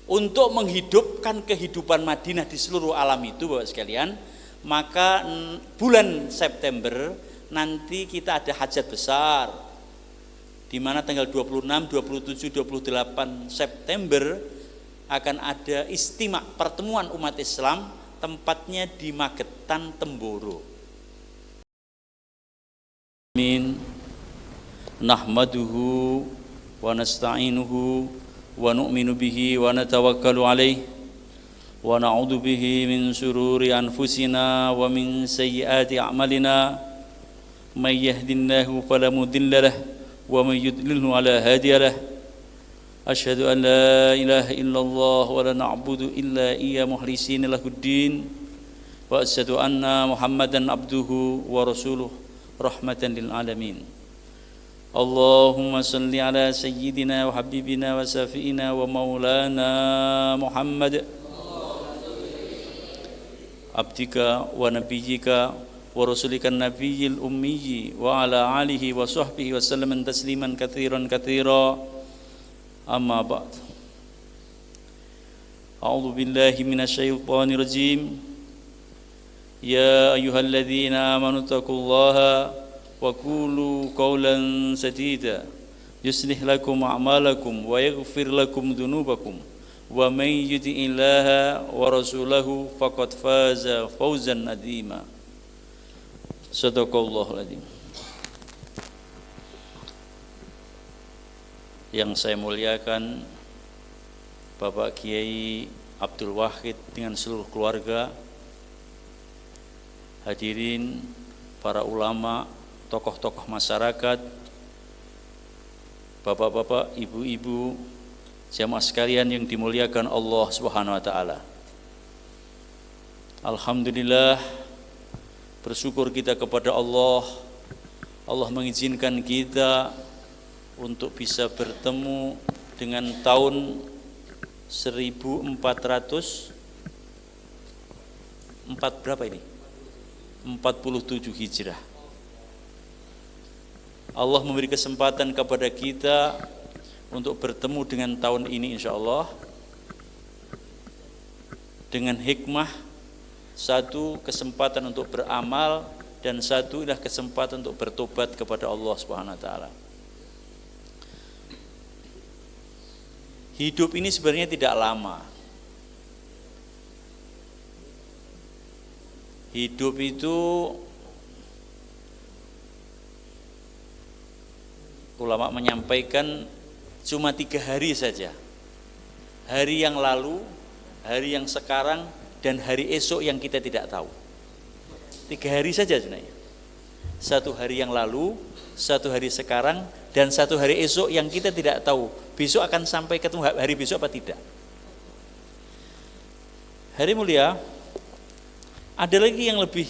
untuk menghidupkan kehidupan Madinah di seluruh alam itu Bapak sekalian, maka bulan September nanti kita ada hajat besar di mana tanggal 26, 27, 28 September akan ada istimak pertemuan umat Islam, tempatnya di Magetan, Temboro. Amin. Nahmaduhu wa nasta'inuhu wa nu'minu bihi wa natawakkalu alaih wa na'udzu bihi min syururi anfusina wa min sayyiati a'malina may yahdihillahu fala mudilla lahu wa may yudlilhu fala hadiya lahu. Asyhadu an la ilaha illallah wa la na'budu illa iyya mukhlisina lahuddin wa asyhadu anna Muhammadan abduhu wa rasuluh rahmatan lil alamin. Allahumma salli ala sayyidina wa habibina wa safiina wa maulana Muhammad abdika wa nabiyyika wa rasulika nabiyil ummi wa ala alihi wa sahbihi wa sallam tasliman katsiran katsira. Amma ba'd. A'udzu billahi minasyaitonir rajim. Ya ayyuhalladzina amanu taqullaha wa qulu qawlan sadida yuslih lakum a'malakum wa yaghfir lakum dzunubakum wa may yuti'illaha wa rasulahu faqad faza fawzan 'azima. Shadaqallahul 'adzim. Yang saya muliakan Bapak Kiai Abdul Wahid dengan seluruh keluarga, hadirin para ulama, tokoh-tokoh masyarakat, bapak-bapak, ibu-ibu, jamaah sekalian yang dimuliakan Allah Subhanahu wa taala. Alhamdulillah, bersyukur kita kepada Allah. Allah mengizinkan kita untuk bisa bertemu dengan tahun 1404 berapa ini? 47 Hijrah. Allah memberi kesempatan kepada kita untuk bertemu dengan tahun ini insyaallah dengan hikmah, satu kesempatan untuk beramal dan satu adalah kesempatan untuk bertobat kepada Allah Subhanahu wa taala. Hidup ini sebenarnya tidak lama. Hidup itu ulama menyampaikan cuma 3 hari saja. Hari yang lalu, hari yang sekarang, dan hari esok yang kita tidak tahu. 3 hari saja sebenarnya. 1 hari yang lalu, 1 hari sekarang, dan 1 hari esok yang kita tidak tahu. Besok akan sampai ketemu hari besok apa tidak. Hari mulia, ada lagi yang lebih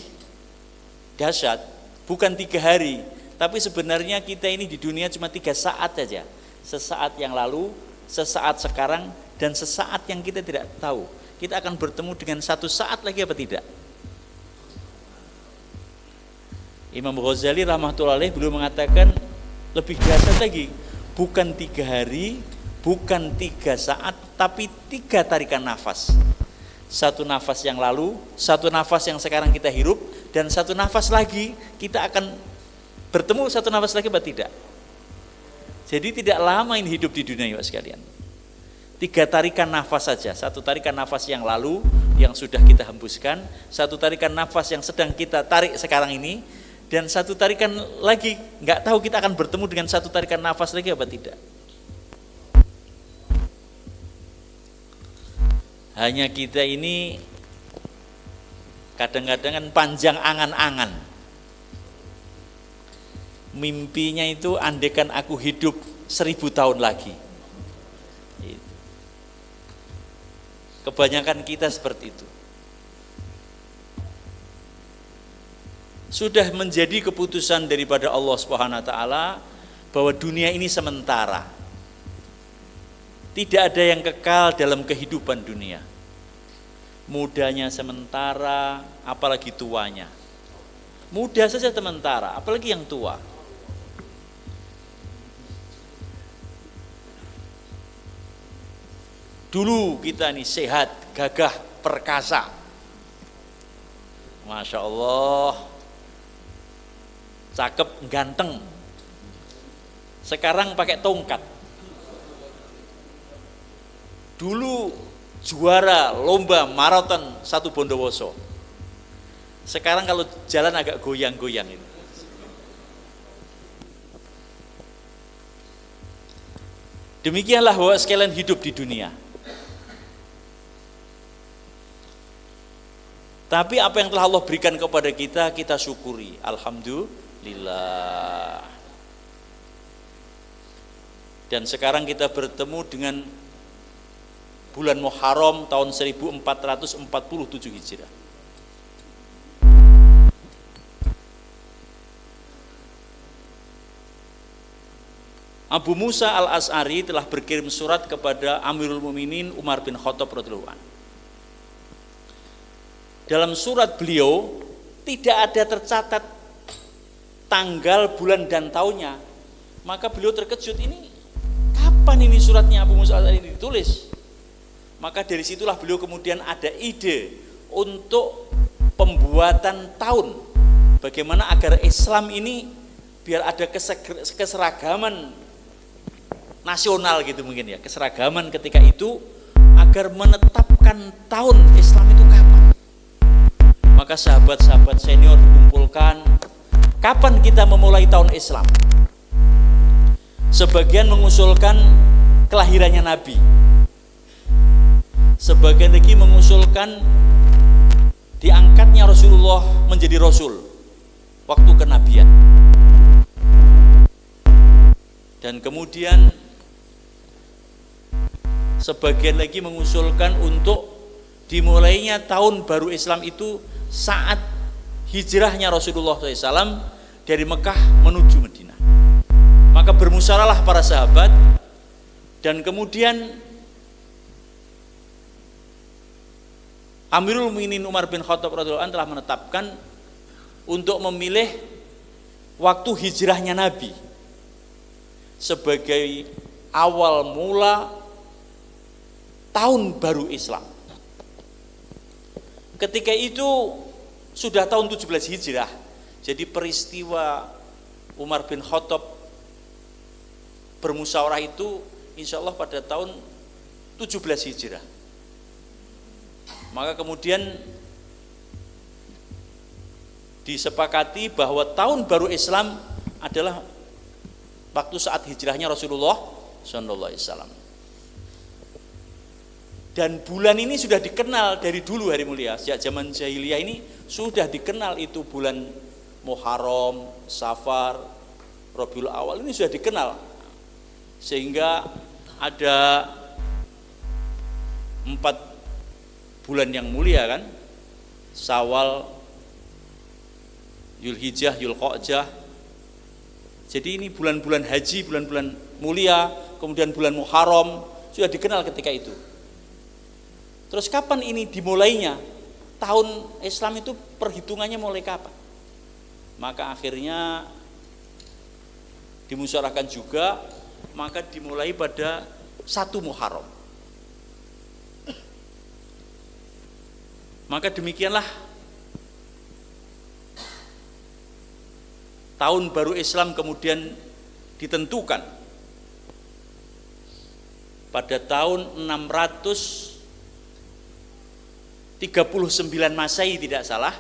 dahsyat, bukan 3 hari, tapi sebenarnya kita ini di dunia cuma 3 saat saja. Sesaat yang lalu, sesaat sekarang, dan sesaat yang kita tidak tahu. Kita akan bertemu dengan 1 saat lagi apa tidak. Imam Ghazali rahmatullahi alaih beliau mengatakan lebih dahsyat lagi, bukan 3 hari, bukan 3 saat, tapi 3 tarikan nafas. 1 nafas yang lalu, 1 nafas yang sekarang kita hirup, dan 1 nafas lagi kita akan bertemu 1 nafas lagi apa tidak. Jadi tidak lama ini hidup di dunia ya sekalian. 3 tarikan nafas saja, 1 tarikan nafas yang lalu yang sudah kita hembuskan, 1 tarikan nafas yang sedang kita tarik sekarang ini, dan 1 tarikan lagi, nggak tahu kita akan bertemu dengan 1 tarikan nafas lagi apa tidak. Hanya kita ini kadang-kadang kan panjang angan-angan. Mimpinya itu andaikan aku hidup 1000 tahun lagi. Kebanyakan kita seperti itu. Sudah menjadi keputusan daripada Allah Subhanahu wa taala bahwa dunia ini sementara. Tidak ada yang kekal dalam kehidupan dunia. Mudanya sementara, apalagi tuanya. Muda saja sementara, apalagi yang tua. Dulu kita nih sehat, gagah, perkasa. Masya Allah, cakep, ganteng. Sekarang pakai tongkat. Dulu juara lomba maraton satu Bondowoso. Sekarang kalau jalan agak goyang-goyang ini. Demikianlah bahwa sekalian hidup di dunia. Tapi apa yang telah Allah berikan kepada kita, kita syukuri. Alhamdulillah. Dan sekarang kita bertemu dengan bulan Muharram tahun 1447 Hijriah. Abu Musa al-Asy'ari telah berkirim surat kepada Amirul Mukminin Umar bin Khattab radhiyallahu anhu. Dalam surat beliau tidak ada tercatat tanggal, bulan dan tahunnya. Maka beliau terkejut, ini kapan ini suratnya Abu Musa al-Asy'ari ini ditulis? Maka dari situlah beliau kemudian ada ide untuk pembuatan tahun. Bagaimana agar Islam ini biar ada keseragaman nasional gitu mungkin ya, keseragaman ketika itu, agar menetapkan tahun Islam itu kapan. Maka sahabat-sahabat senior dikumpulkan, kapan kita memulai tahun Islam? Sebagian mengusulkan kelahirannya Nabi, sebagian lagi mengusulkan diangkatnya Rasulullah menjadi Rasul waktu kenabian, dan kemudian sebagian lagi mengusulkan untuk dimulainya tahun baru Islam itu saat hijrahnya Rasulullah SAW dari Mekah menuju Madinah. Maka bermusyawarahlah para sahabat, dan kemudian Amirul Mukminin Umar bin Khattab radhiyallahu anhu telah menetapkan untuk memilih waktu hijrahnya Nabi sebagai awal mula tahun baru Islam. Ketika itu sudah tahun 17 Hijrah. Jadi peristiwa Umar bin Khattab bermusyawarah itu insya Allah pada tahun 17 Hijrah. Maka kemudian disepakati bahwa tahun baru Islam adalah waktu saat hijrahnya Rasulullah SAW. Dan bulan ini sudah dikenal dari dulu hari mulia, sejak zaman jahiliyah ini sudah dikenal itu bulan Muharram, Safar, Rabiul Awal ini sudah dikenal. Sehingga ada 4 bulan yang mulia kan, Syawal, Dzulhijjah, Dzulqa'dah. Jadi ini bulan-bulan haji, bulan-bulan mulia, kemudian bulan Muharram sudah dikenal ketika itu. Terus kapan ini dimulainya? Tahun Islam itu perhitungannya mulai kapan? Maka akhirnya dimusyawarahkan juga, maka dimulai pada 1 Muharram. Maka demikianlah tahun baru Islam kemudian ditentukan pada tahun 639 Masehi tidak salah,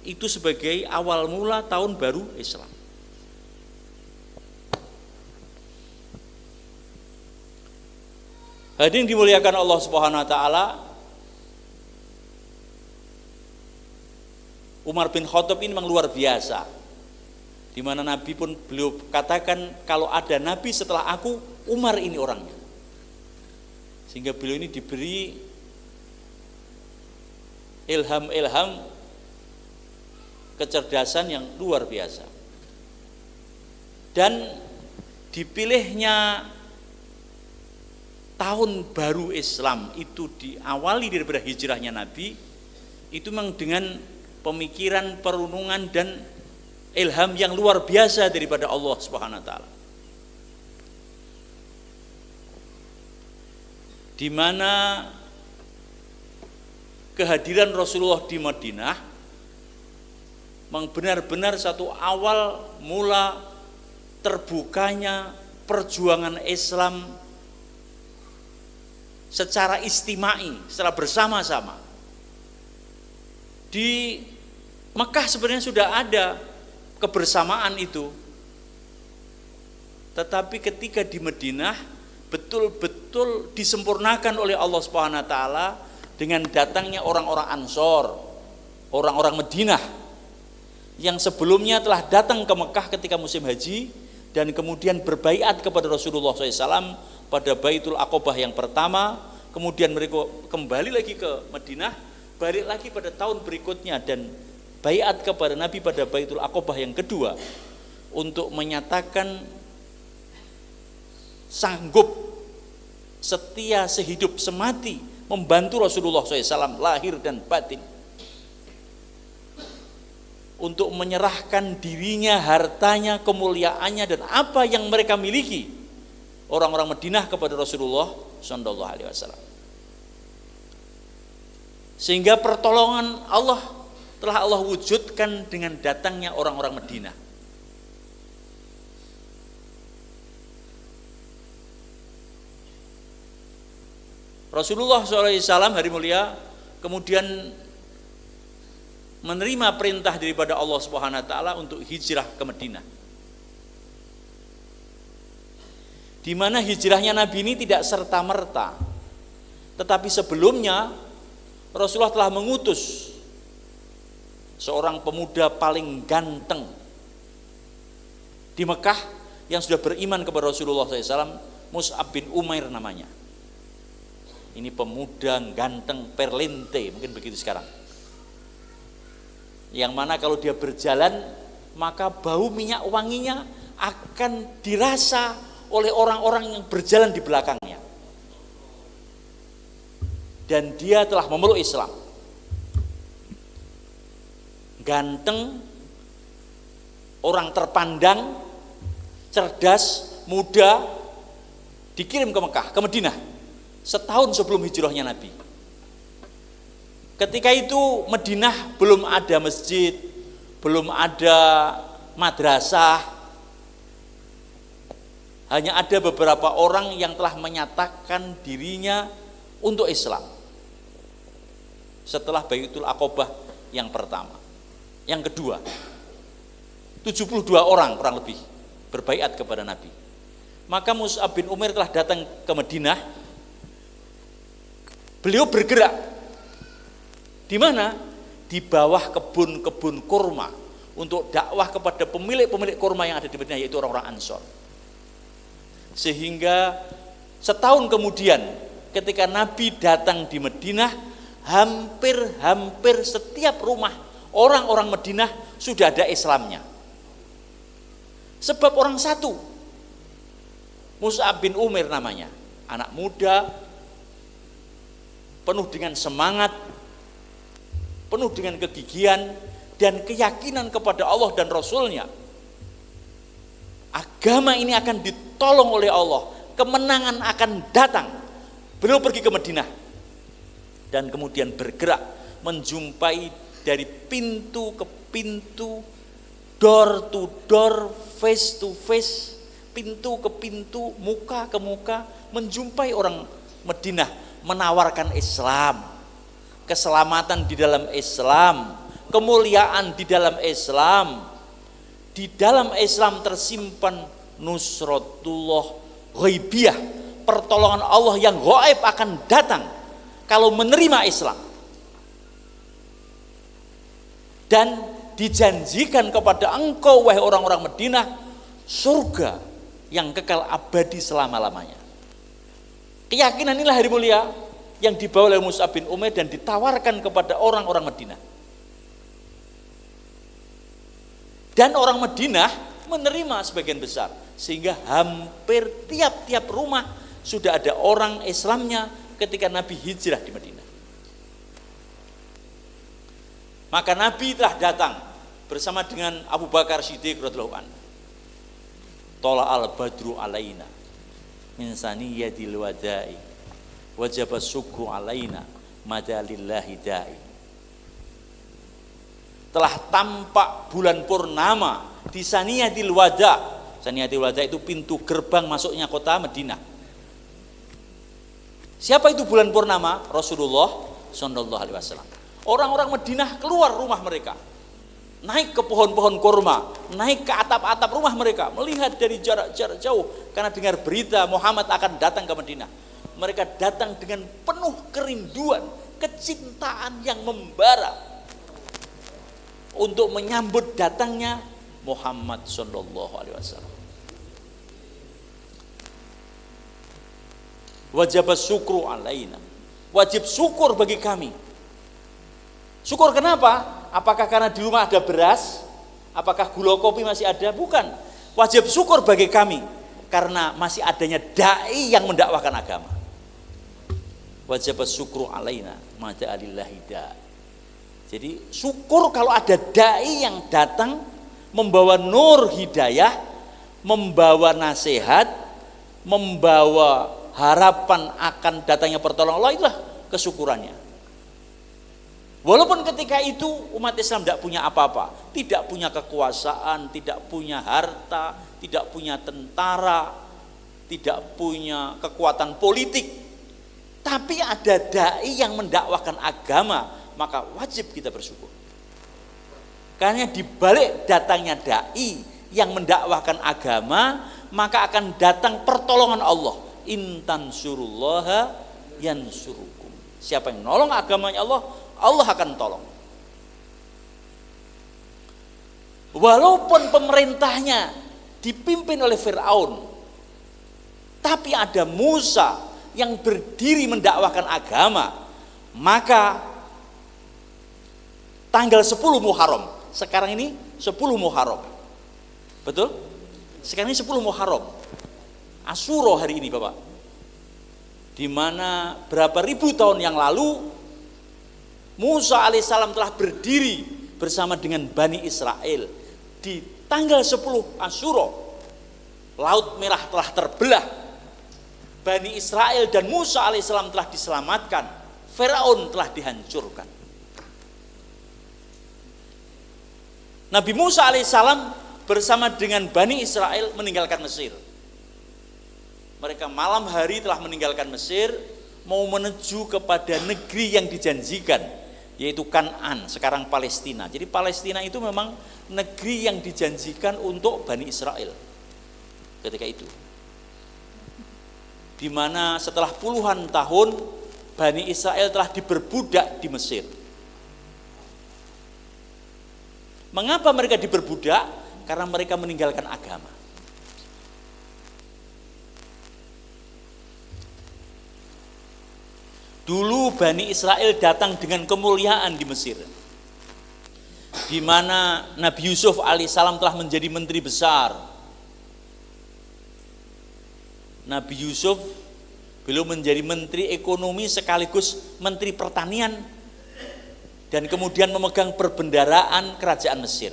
itu sebagai awal mula tahun baru Islam. Hadirin dimuliakan Allah Subhanahu wa taala, Umar bin Khattab ini memang luar biasa. Di mana Nabi pun beliau katakan, kalau ada Nabi setelah aku, Umar ini orangnya. Sehingga beliau ini diberi ilham-ilham kecerdasan yang luar biasa. Dan dipilihnya tahun baru Islam itu diawali daripada hijrahnya Nabi, itu memang dengan pemikiran, perenungan dan ilham yang luar biasa daripada Allah Subhanahu wa taala. di mana kehadiran Rasulullah di Madinah benar-benar satu awal mula terbukanya perjuangan Islam secara istimai, secara bersama-sama. Di Mekah sebenarnya sudah ada kebersamaan itu, tetapi ketika di Madinah betul-betul disempurnakan oleh Allah Subhanahu wa taala dengan datangnya orang-orang Ansor, orang-orang Madinah yang sebelumnya telah datang ke Mekah ketika musim haji dan kemudian berbaiat kepada Rasulullah SAW pada Baitul Aqobah yang pertama, kemudian mereka kembali lagi ke Madinah, balik lagi pada tahun berikutnya dan baiat kepada Nabi pada Baitul Aqobah yang kedua untuk menyatakan sanggup setia sehidup semati membantu Rasulullah SAW lahir dan batin, untuk menyerahkan dirinya, hartanya, kemuliaannya dan apa yang mereka miliki orang-orang Madinah kepada Rasulullah SAW. Sehingga pertolongan Allah telah Allah wujudkan dengan datangnya orang-orang Madinah. Rasulullah SAW hari mulia kemudian menerima perintah daripada Allah Subhanahu wa taala untuk hijrah ke Madinah. Di mana hijrahnya Nabi ini tidak serta-merta. Tetapi sebelumnya Rasulullah telah mengutus seorang pemuda paling ganteng di Mekah yang sudah beriman kepada Rasulullah SAW, Mus'ab bin Umair namanya. Ini pemuda ganteng perlente, mungkin begitu sekarang. Yang mana kalau dia berjalan maka bau minyak wanginya akan dirasa oleh orang-orang yang berjalan di belakangnya. Dan dia telah memeluk Islam. Ganteng, orang terpandang, cerdas, muda, dikirim ke Mekah, ke Madinah setahun sebelum hijrahnya Nabi. Ketika itu Madinah belum ada masjid, belum ada madrasah. Hanya ada beberapa orang yang telah menyatakan dirinya untuk Islam setelah Baitul Aqobah yang pertama. Yang kedua, 72 orang kurang lebih berbaiat kepada Nabi. Maka Mus'ab bin Umair telah datang ke Madinah. Beliau bergerak di mana? Di bawah kebun-kebun kurma untuk dakwah kepada pemilik-pemilik kurma yang ada di Madinah, yaitu orang-orang Ansor. Sehingga setahun kemudian ketika Nabi datang di Madinah, hampir setiap rumah orang-orang Madinah sudah ada Islamnya. Sebab orang satu, Mus'ab bin Umair namanya, anak muda, penuh dengan semangat, penuh dengan kegigihan dan keyakinan kepada Allah dan Rasulnya. Agama ini akan ditolong oleh Allah, kemenangan akan datang. Beliau pergi ke Madinah dan kemudian bergerak menjumpai dari pintu ke pintu, door to door, face to face, pintu ke pintu, muka ke muka, menjumpai orang Madinah menawarkan Islam, keselamatan di dalam Islam, kemuliaan di dalam Islam. Di dalam Islam tersimpan nusratullah ghaibiyah, pertolongan Allah yang gaib akan datang kalau menerima Islam. Dan dijanjikan kepada engkau wahai orang-orang Madinah surga yang kekal abadi selama-lamanya. Keyakinan inilah hari mulia yang dibawa oleh Mus'ab bin Umair dan ditawarkan kepada orang-orang Madinah. Dan orang Madinah menerima sebagian besar, sehingga hampir tiap-tiap rumah sudah ada orang Islamnya ketika Nabi hijrah di Madinah. Maka Nabi telah datang bersama dengan Abu Bakar Siddiq radhiyallahu anhu. Tola al badru alaina min saniyyatil wada'i wajib syukru alaina madalillahi da'i. Telah tampak bulan purnama di Saniyatil Wada. Saniyatil Wada itu pintu gerbang masuknya kota Madinah. Siapa itu bulan purnama? Rasulullah sallallahu alaihi wasallam. Orang-orang Madinah keluar rumah mereka, naik ke pohon-pohon kurma, naik ke atap-atap rumah mereka, melihat dari jarak jauh karena dengar berita Muhammad akan datang ke Madinah. Mereka datang dengan penuh kerinduan, kecintaan yang membara untuk menyambut datangnya Muhammad sallallahu alaihi wasallam. Wajib syukru alaina. Wajib syukur bagi kami. Syukur kenapa? Apakah karena di rumah ada beras? Apakah gula kopi masih ada? Bukan. Wajib syukur bagi kami karena masih adanya dai yang mendakwahkan agama. Wajib syukru alaina mada'alillahi da'i. Jadi syukur kalau ada dai yang datang membawa nur hidayah, membawa nasihat, membawa harapan akan datangnya pertolongan Allah, itulah kesyukurannya. Walaupun ketika itu umat Islam tidak punya apa-apa, tidak punya kekuasaan, tidak punya harta, tidak punya tentara, tidak punya kekuatan politik, tapi ada dai yang mendakwahkan agama, maka wajib kita bersyukur. Karena di balik datangnya dai yang mendakwahkan agama, maka akan datang pertolongan Allah. Intan surullaha yansurukum. Siapa yang nolong agamanya Allah, Allah akan tolong. Walaupun pemerintahnya dipimpin oleh Fir'aun, tapi ada Musa yang berdiri mendakwahkan agama, maka tanggal 10 Muharram, sekarang ini 10 Muharram, betul? Sekarang ini 10 Muharram, Asyura hari ini Bapak, di mana berapa ribu tahun yang lalu Musa alaihissalam telah berdiri bersama dengan Bani Israel di tanggal 10 Asyura. Laut Merah telah terbelah, Bani Israel dan Musa alaihissalam telah diselamatkan, Firaun telah dihancurkan. Nabi Musa alaihissalam bersama dengan Bani Israel meninggalkan Mesir. Mereka malam hari telah meninggalkan Mesir, mau menuju kepada negeri yang dijanjikan, yaitu Kan'an, sekarang Palestina. Jadi Palestina itu memang negeri yang dijanjikan untuk Bani Israel ketika itu, di mana setelah puluhan tahun Bani Israel telah diperbudak di Mesir. Mengapa mereka diperbudak? Karena mereka meninggalkan agama. Dulu Bani Israel datang dengan kemuliaan di Mesir, di mana Nabi Yusuf alaihissalam telah menjadi menteri besar. Nabi Yusuf belum menjadi menteri ekonomi sekaligus menteri pertanian, dan kemudian memegang perbendaraan kerajaan Mesir.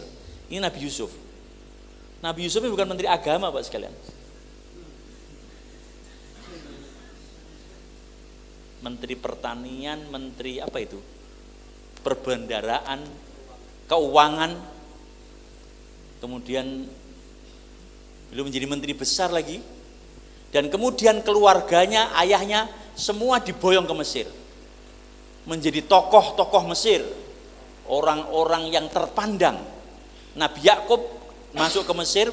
Ini Nabi Yusuf. Nabi Yusuf ini bukan menteri agama Pak sekalian. Menteri pertanian, menteri apa itu? Perbendaraan, keuangan, kemudian belum menjadi menteri besar lagi, dan kemudian keluarganya, ayahnya semua diboyong ke Mesir, menjadi tokoh-tokoh Mesir, orang-orang yang terpandang. Nabi Yakub masuk ke Mesir,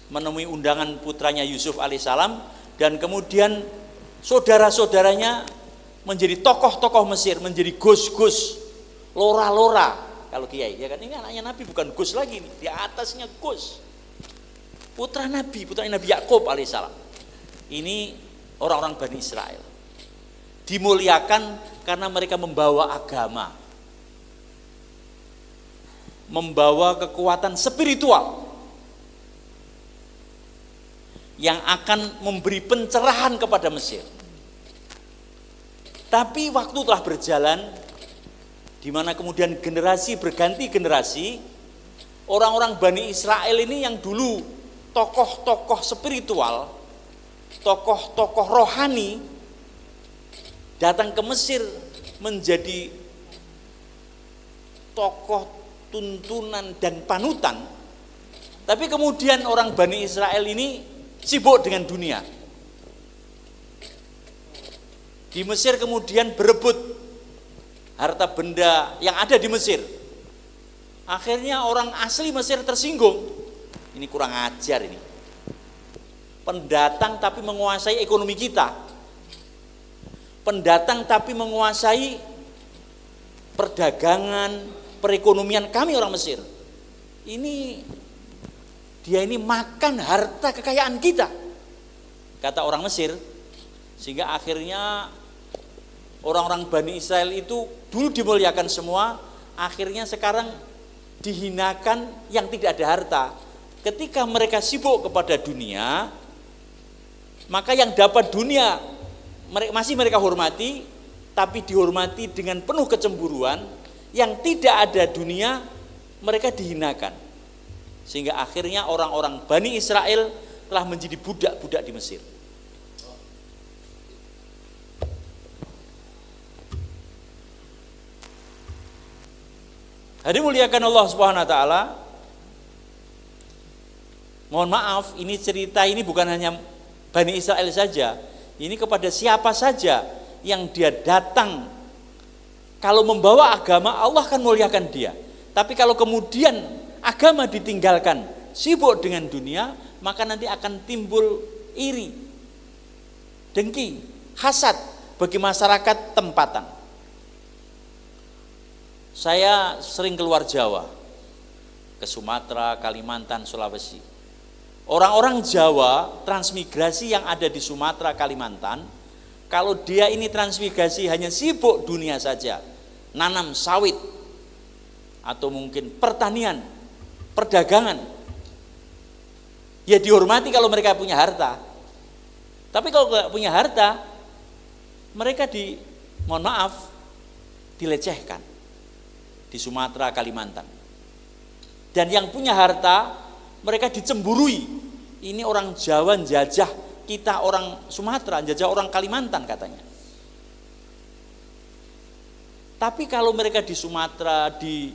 menemui undangan putranya Yusuf alaihissalam, dan kemudian saudara-saudaranya menjadi tokoh-tokoh Mesir, menjadi gus-gus, lora-lora kalau kiai, ya kan? Ini anaknya Nabi, bukan gus lagi, di atasnya gus, putra Nabi Yakub alaihissalam. Ini orang-orang Bani Israel dimuliakan karena mereka membawa agama, membawa kekuatan spiritual yang akan memberi pencerahan kepada Mesir. Tapi waktu telah berjalan, di mana kemudian generasi berganti generasi, orang-orang Bani Israel ini yang dulu tokoh-tokoh spiritual, tokoh-tokoh rohani, datang ke Mesir menjadi tokoh tuntunan dan panutan, tapi kemudian orang Bani Israel ini sibuk dengan dunia. Di Mesir kemudian berebut harta benda yang ada di Mesir. Akhirnya orang asli Mesir tersinggung. Ini kurang ajar ini. Pendatang tapi menguasai ekonomi kita. Pendatang tapi menguasai perdagangan, perekonomian kami orang Mesir. Dia ini makan harta kekayaan kita, kata orang Mesir. Sehingga akhirnya orang-orang Bani Israel itu dulu dimuliakan semua, akhirnya sekarang dihinakan yang tidak ada harta. Ketika mereka sibuk kepada dunia, maka yang dapat dunia masih mereka hormati, tapi dihormati dengan penuh kecemburuan. Yang tidak ada dunia mereka dihinakan. Sehingga akhirnya orang-orang Bani Israel telah menjadi budak-budak di Mesir. Hadirin muliakan Allah Subhanahu wa taala. Mohon maaf, ini cerita ini bukan hanya Bani Israel saja. Ini kepada siapa saja yang dia datang, kalau membawa agama, Allah akan muliakan dia. Tapi kalau kemudian agama ditinggalkan, sibuk dengan dunia, maka nanti akan timbul iri, dengki, hasad bagi masyarakat tempatan. Saya sering keluar Jawa, ke Sumatera, Kalimantan, Sulawesi. Orang-orang Jawa transmigrasi yang ada di Sumatera, Kalimantan, kalau dia ini transmigrasi hanya sibuk dunia saja, nanam sawit atau mungkin pertanian, perdagangan, ya dihormati kalau mereka punya harta. Tapi kalau nggak punya harta, mereka mohon maaf, dilecehkan di Sumatera, Kalimantan. Dan yang punya harta, mereka dicemburui. Ini orang Jawa jajah kita, orang Sumatera jajah orang Kalimantan katanya. Tapi kalau mereka di Sumatera, di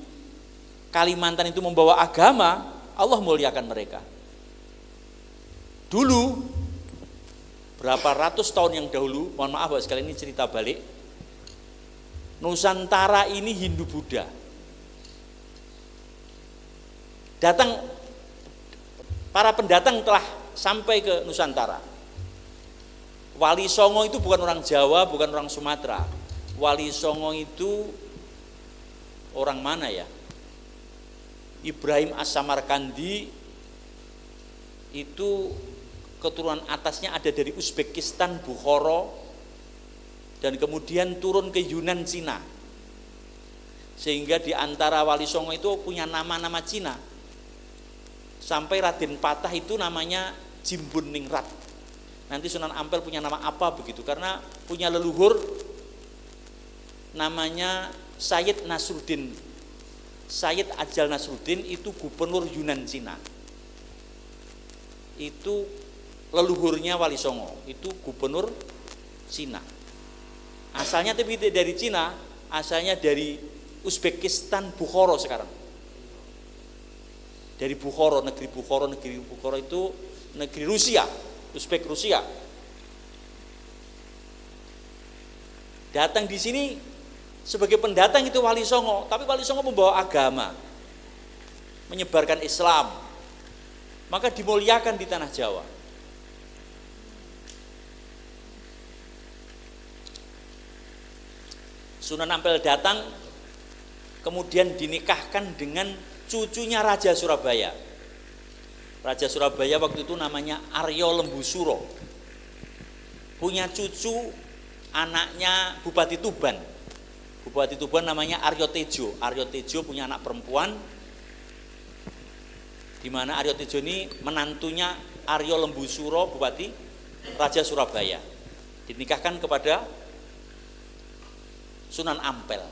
Kalimantan itu membawa agama, Allah muliakan mereka. Dulu, berapa ratus tahun yang dahulu, mohon maaf Bapak sekalian, ini cerita balik. Nusantara ini Hindu-Buddha. Para pendatang telah sampai ke Nusantara. Wali Songo itu bukan orang Jawa, bukan orang Sumatera. Wali Songo itu orang mana ya? Ibrahim As-Samarkandi itu keturunan atasnya ada dari Uzbekistan, Bukhara, dan kemudian turun ke Yunan, Cina. Sehingga di antara Wali Songo itu punya nama-nama Cina. Sampai Raden Patah itu namanya Jimbun Ningrat. Nanti Sunan Ampel punya nama apa begitu, karena punya leluhur namanya Sayyid Nasruddin. Sayyid Ajal Nasruddin itu gubernur Yunan Cina. Itu leluhurnya Wali Songo, itu gubernur Cina. Asalnya tapi tidak dari Cina, asalnya dari Uzbekistan, Bukhara sekarang. Dari Bukhara, negeri Bukhara itu negeri Rusia, Uzbek Rusia. Datang di sini sebagai pendatang itu Wali Songo, tapi Wali Songo membawa agama, menyebarkan Islam, maka dimuliakan di tanah Jawa. Sunan Ampel datang, kemudian dinikahkan dengan cucunya Raja Surabaya. Raja Surabaya waktu itu namanya Aryo Lembusuro. Punya cucu anaknya Bupati Tuban. Bupati Tuban namanya Aryo Tejo. Aryo Tejo punya anak perempuan, di mana Aryo Tejo ini menantunya Aryo Lembusuro, Bupati Raja Surabaya. Dinikahkan kepada Sunan Ampel.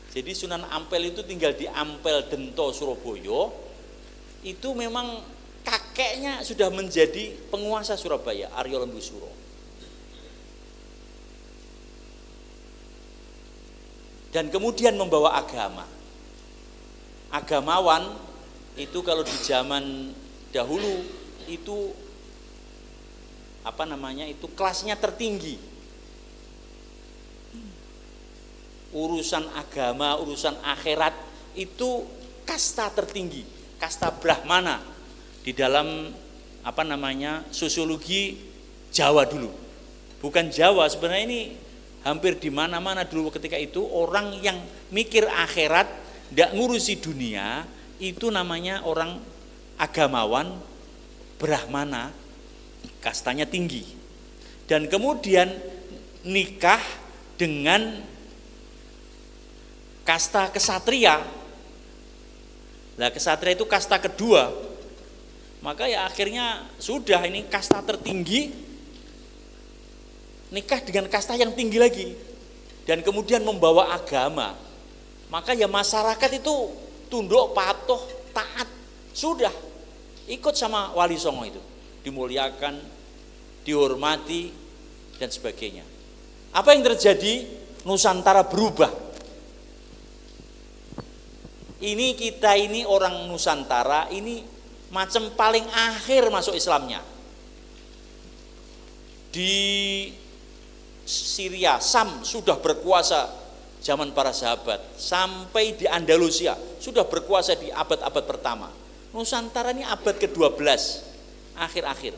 Jadi Sunan Ampel itu tinggal di Ampel Dento, Surabaya. Itu memang kakeknya sudah menjadi penguasa Surabaya, Aryo Lembusuro. dan kemudian membawa agama. Agamawan itu kalau di zaman dahulu itu itu kelasnya tertinggi. Urusan agama, urusan akhirat itu kasta tertinggi, kasta Brahmana di dalam sosiologi Jawa dulu. Bukan Jawa, sebenarnya ini hampir di mana-mana dulu ketika itu orang yang mikir akhirat, tidak ngurusi dunia, itu namanya orang agamawan Brahmana, kastanya tinggi. Dan kemudian nikah dengan kasta kesatria. Nah, kesatria itu kasta kedua. Maka ya akhirnya sudah ini kasta tertinggi nikah dengan kasta yang tinggi lagi. Dan kemudian membawa agama. Maka ya masyarakat itu tunduk, patuh, taat. Sudah ikut sama Wali Songo itu. Dimuliakan, dihormati, dan sebagainya. Apa yang terjadi? Nusantara berubah. Kita ini orang Nusantara ini macam paling akhir masuk Islamnya. Di Syria, Sam sudah berkuasa zaman para sahabat, sampai di Andalusia sudah berkuasa di abad-abad pertama. Nusantara ini abad ke-12, akhir-akhir.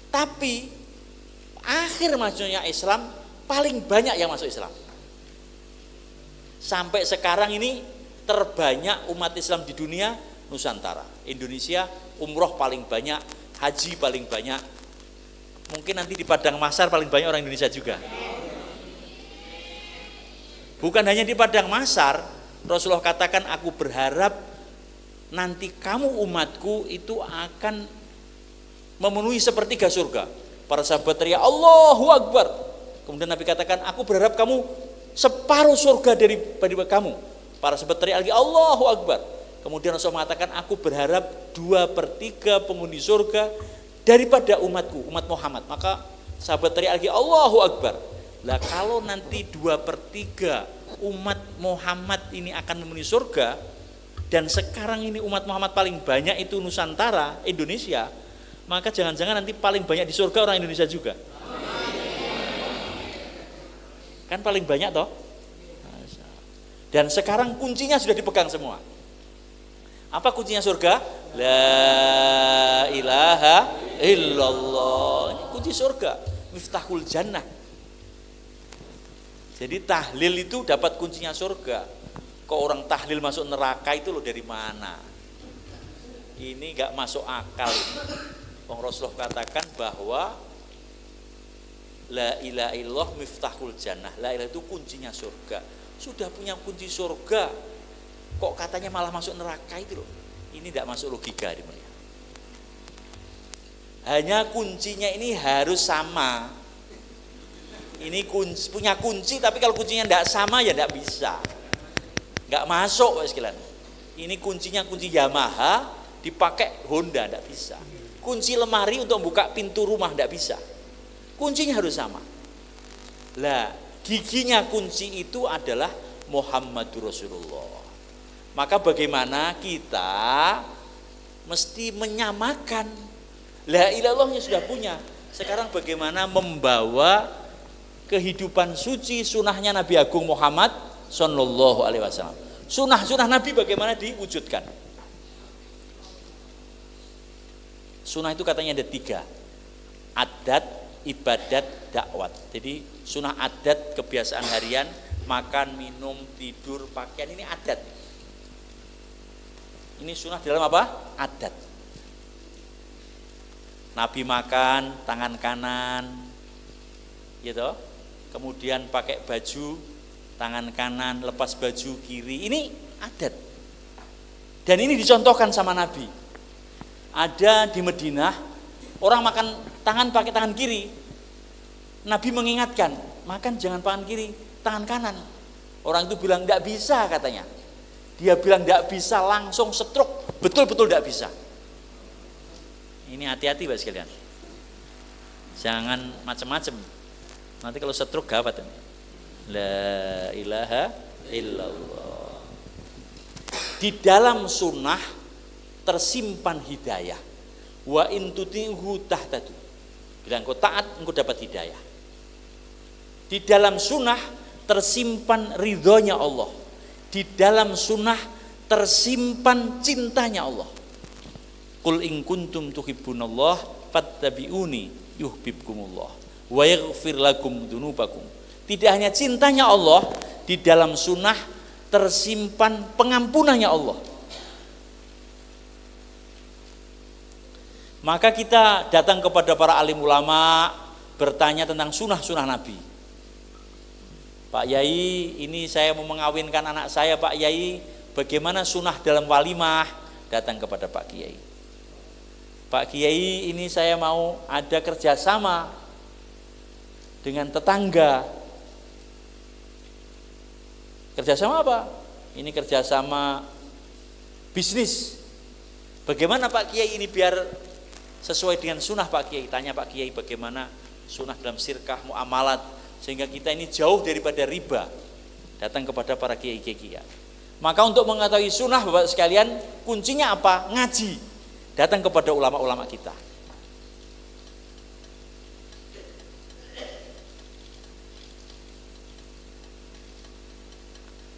Tapi akhir masuknya Islam paling banyak yang masuk Islam. Sampai sekarang ini terbanyak umat Islam di dunia Nusantara. Indonesia umroh paling banyak, haji paling banyak. Mungkin nanti di Padang Masar paling banyak orang Indonesia juga. Bukan hanya di Padang Masar, Rasulullah katakan, aku berharap nanti kamu umatku itu akan memenuhi sepertiga surga. Para sahabat teriak Allahu Akbar. Kemudian Nabi katakan, aku berharap kamu separuh surga daripada kamu. Para sahabat teriak lagi Allahu Akbar. Kemudian Rasulullah mengatakan, aku berharap 2/3 penghuni surga daripada umatku, umat Muhammad. Maka sahabat teriak lagi Allahu Akbar. Lah kalau nanti 2/3 umat Muhammad ini akan memenuhi surga, dan sekarang ini umat Muhammad paling banyak itu Nusantara, Indonesia, maka jangan-jangan nanti paling banyak di surga orang Indonesia juga. Kan paling banyak toh. Dan sekarang kuncinya sudah dipegang semua. Apa kuncinya surga? La ilaha illallah. Ini kunci surga, miftahul jannah. Jadi tahlil itu dapat kuncinya surga. Kok orang tahlil masuk neraka itu loh dari mana? Ini gak masuk akal ini. Rasulullah katakan bahwa la ilaha illallah miftahul jannah. La ilaha itu kuncinya surga. Sudah punya kunci surga, kok katanya malah masuk neraka itu loh. Ini tidak masuk logika di mana. Hanya kuncinya ini harus sama. Ini punya kunci, tapi kalau kuncinya tidak sama ya tidak bisa. Nggak masuk sekalian. Ini kuncinya kunci Yamaha, dipakai Honda tidak bisa. Kunci lemari untuk buka pintu rumah tidak bisa. Kuncinya harus sama. Lah, giginya kunci itu adalah Muhammadur Rasulullah. Maka bagaimana kita mesti menyamakan. La ilallahnya sudah punya. Sekarang bagaimana membawa kehidupan suci sunnahnya Nabi Agung Muhammad Sallallahu Alaihi Wasallam. Sunnah Nabi bagaimana diwujudkan? Sunnah itu katanya ada 3. Adat, ibadat, dakwat. Jadi sunnah adat, kebiasaan harian, makan, minum, tidur, pakaian, ini adat. Ini sunnah dalam apa? Adat. Nabi makan tangan kanan, gitu. Kemudian pakai baju tangan kanan, lepas baju kiri. Ini adat. Dan ini dicontohkan sama Nabi. Ada di Madinah, orang makan tangan pakai tangan kiri. Nabi mengingatkan, makan jangan tangan kiri, tangan kanan. Orang itu bilang tidak bisa katanya. Dia bilang tidak bisa, langsung stroke. Betul-betul tidak bisa. Ini hati-hati Pak sekalian. Jangan macam-macam. Nanti kalau stroke gawat ini. La ilaha illallah. Di dalam sunnah tersimpan hidayah. Wa in tuti'hu tahtadu. Bila engkau taat, engkau dapat hidayah. Di dalam sunnah tersimpan ridhonya Allah. Di dalam sunnah tersimpan cintanya Allah. Qul in kuntum tuhibbunallah fattabi'uni yuhibbukumullah wa yaghfir lakum dzunubakum. Tidak hanya cintanya Allah, di dalam sunnah tersimpan pengampunannya Allah. Maka kita datang kepada para alim ulama bertanya tentang sunnah-sunnah Nabi. Pak Yai, ini saya mau mengawinkan anak saya, Pak Yai, bagaimana sunnah dalam walimah? Datang kepada Pak Kiai. Pak Kiai, ini saya mau ada kerjasama dengan tetangga. Kerjasama apa? Ini kerjasama bisnis. Bagaimana Pak Kiai ini biar sesuai dengan sunnah Pak Kiai? Tanya Pak Kiai bagaimana sunnah dalam sirkah, muamalat, sehingga kita ini jauh daripada riba. Datang kepada para kiai-kiai. Maka untuk mengetahui sunnah Bapak sekalian, kuncinya apa? Ngaji. Datang kepada ulama-ulama kita.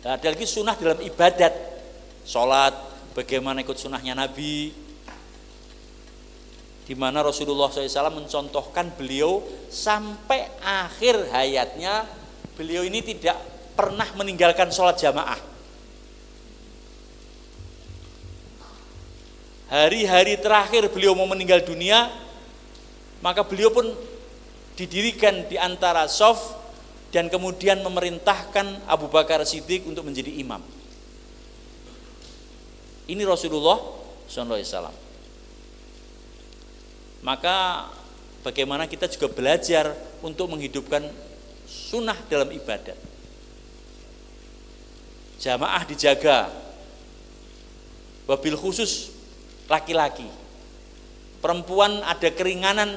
Nah, ada lagi sunnah dalam ibadat, sholat, bagaimana ikut sunnahnya Nabi, di mana Rasulullah SAW mencontohkan beliau sampai akhir hayatnya, beliau ini tidak pernah meninggalkan sholat jamaah. Hari-hari terakhir beliau mau meninggal dunia, maka beliau pun didirikan di antara shaf dan kemudian memerintahkan Abu Bakar Siddiq untuk menjadi imam. Ini Rasulullah SAW. Maka bagaimana kita juga belajar untuk menghidupkan sunnah dalam ibadat. Jamaah dijaga, wabil khusus laki-laki. Perempuan ada keringanan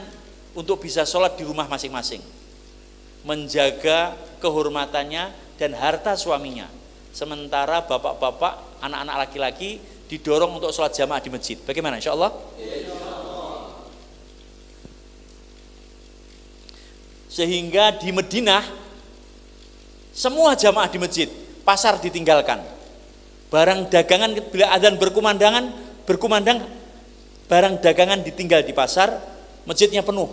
untuk bisa sholat di rumah masing-masing, menjaga kehormatannya dan harta suaminya. Sementara bapak-bapak, anak-anak laki-laki didorong untuk sholat jamaah di masjid. Bagaimana insya Allah? Sehingga di Madinah semua jamaah di masjid, pasar ditinggalkan. Barang dagangan bila adzan berkumandang, barang dagangan ditinggal di pasar, masjidnya penuh.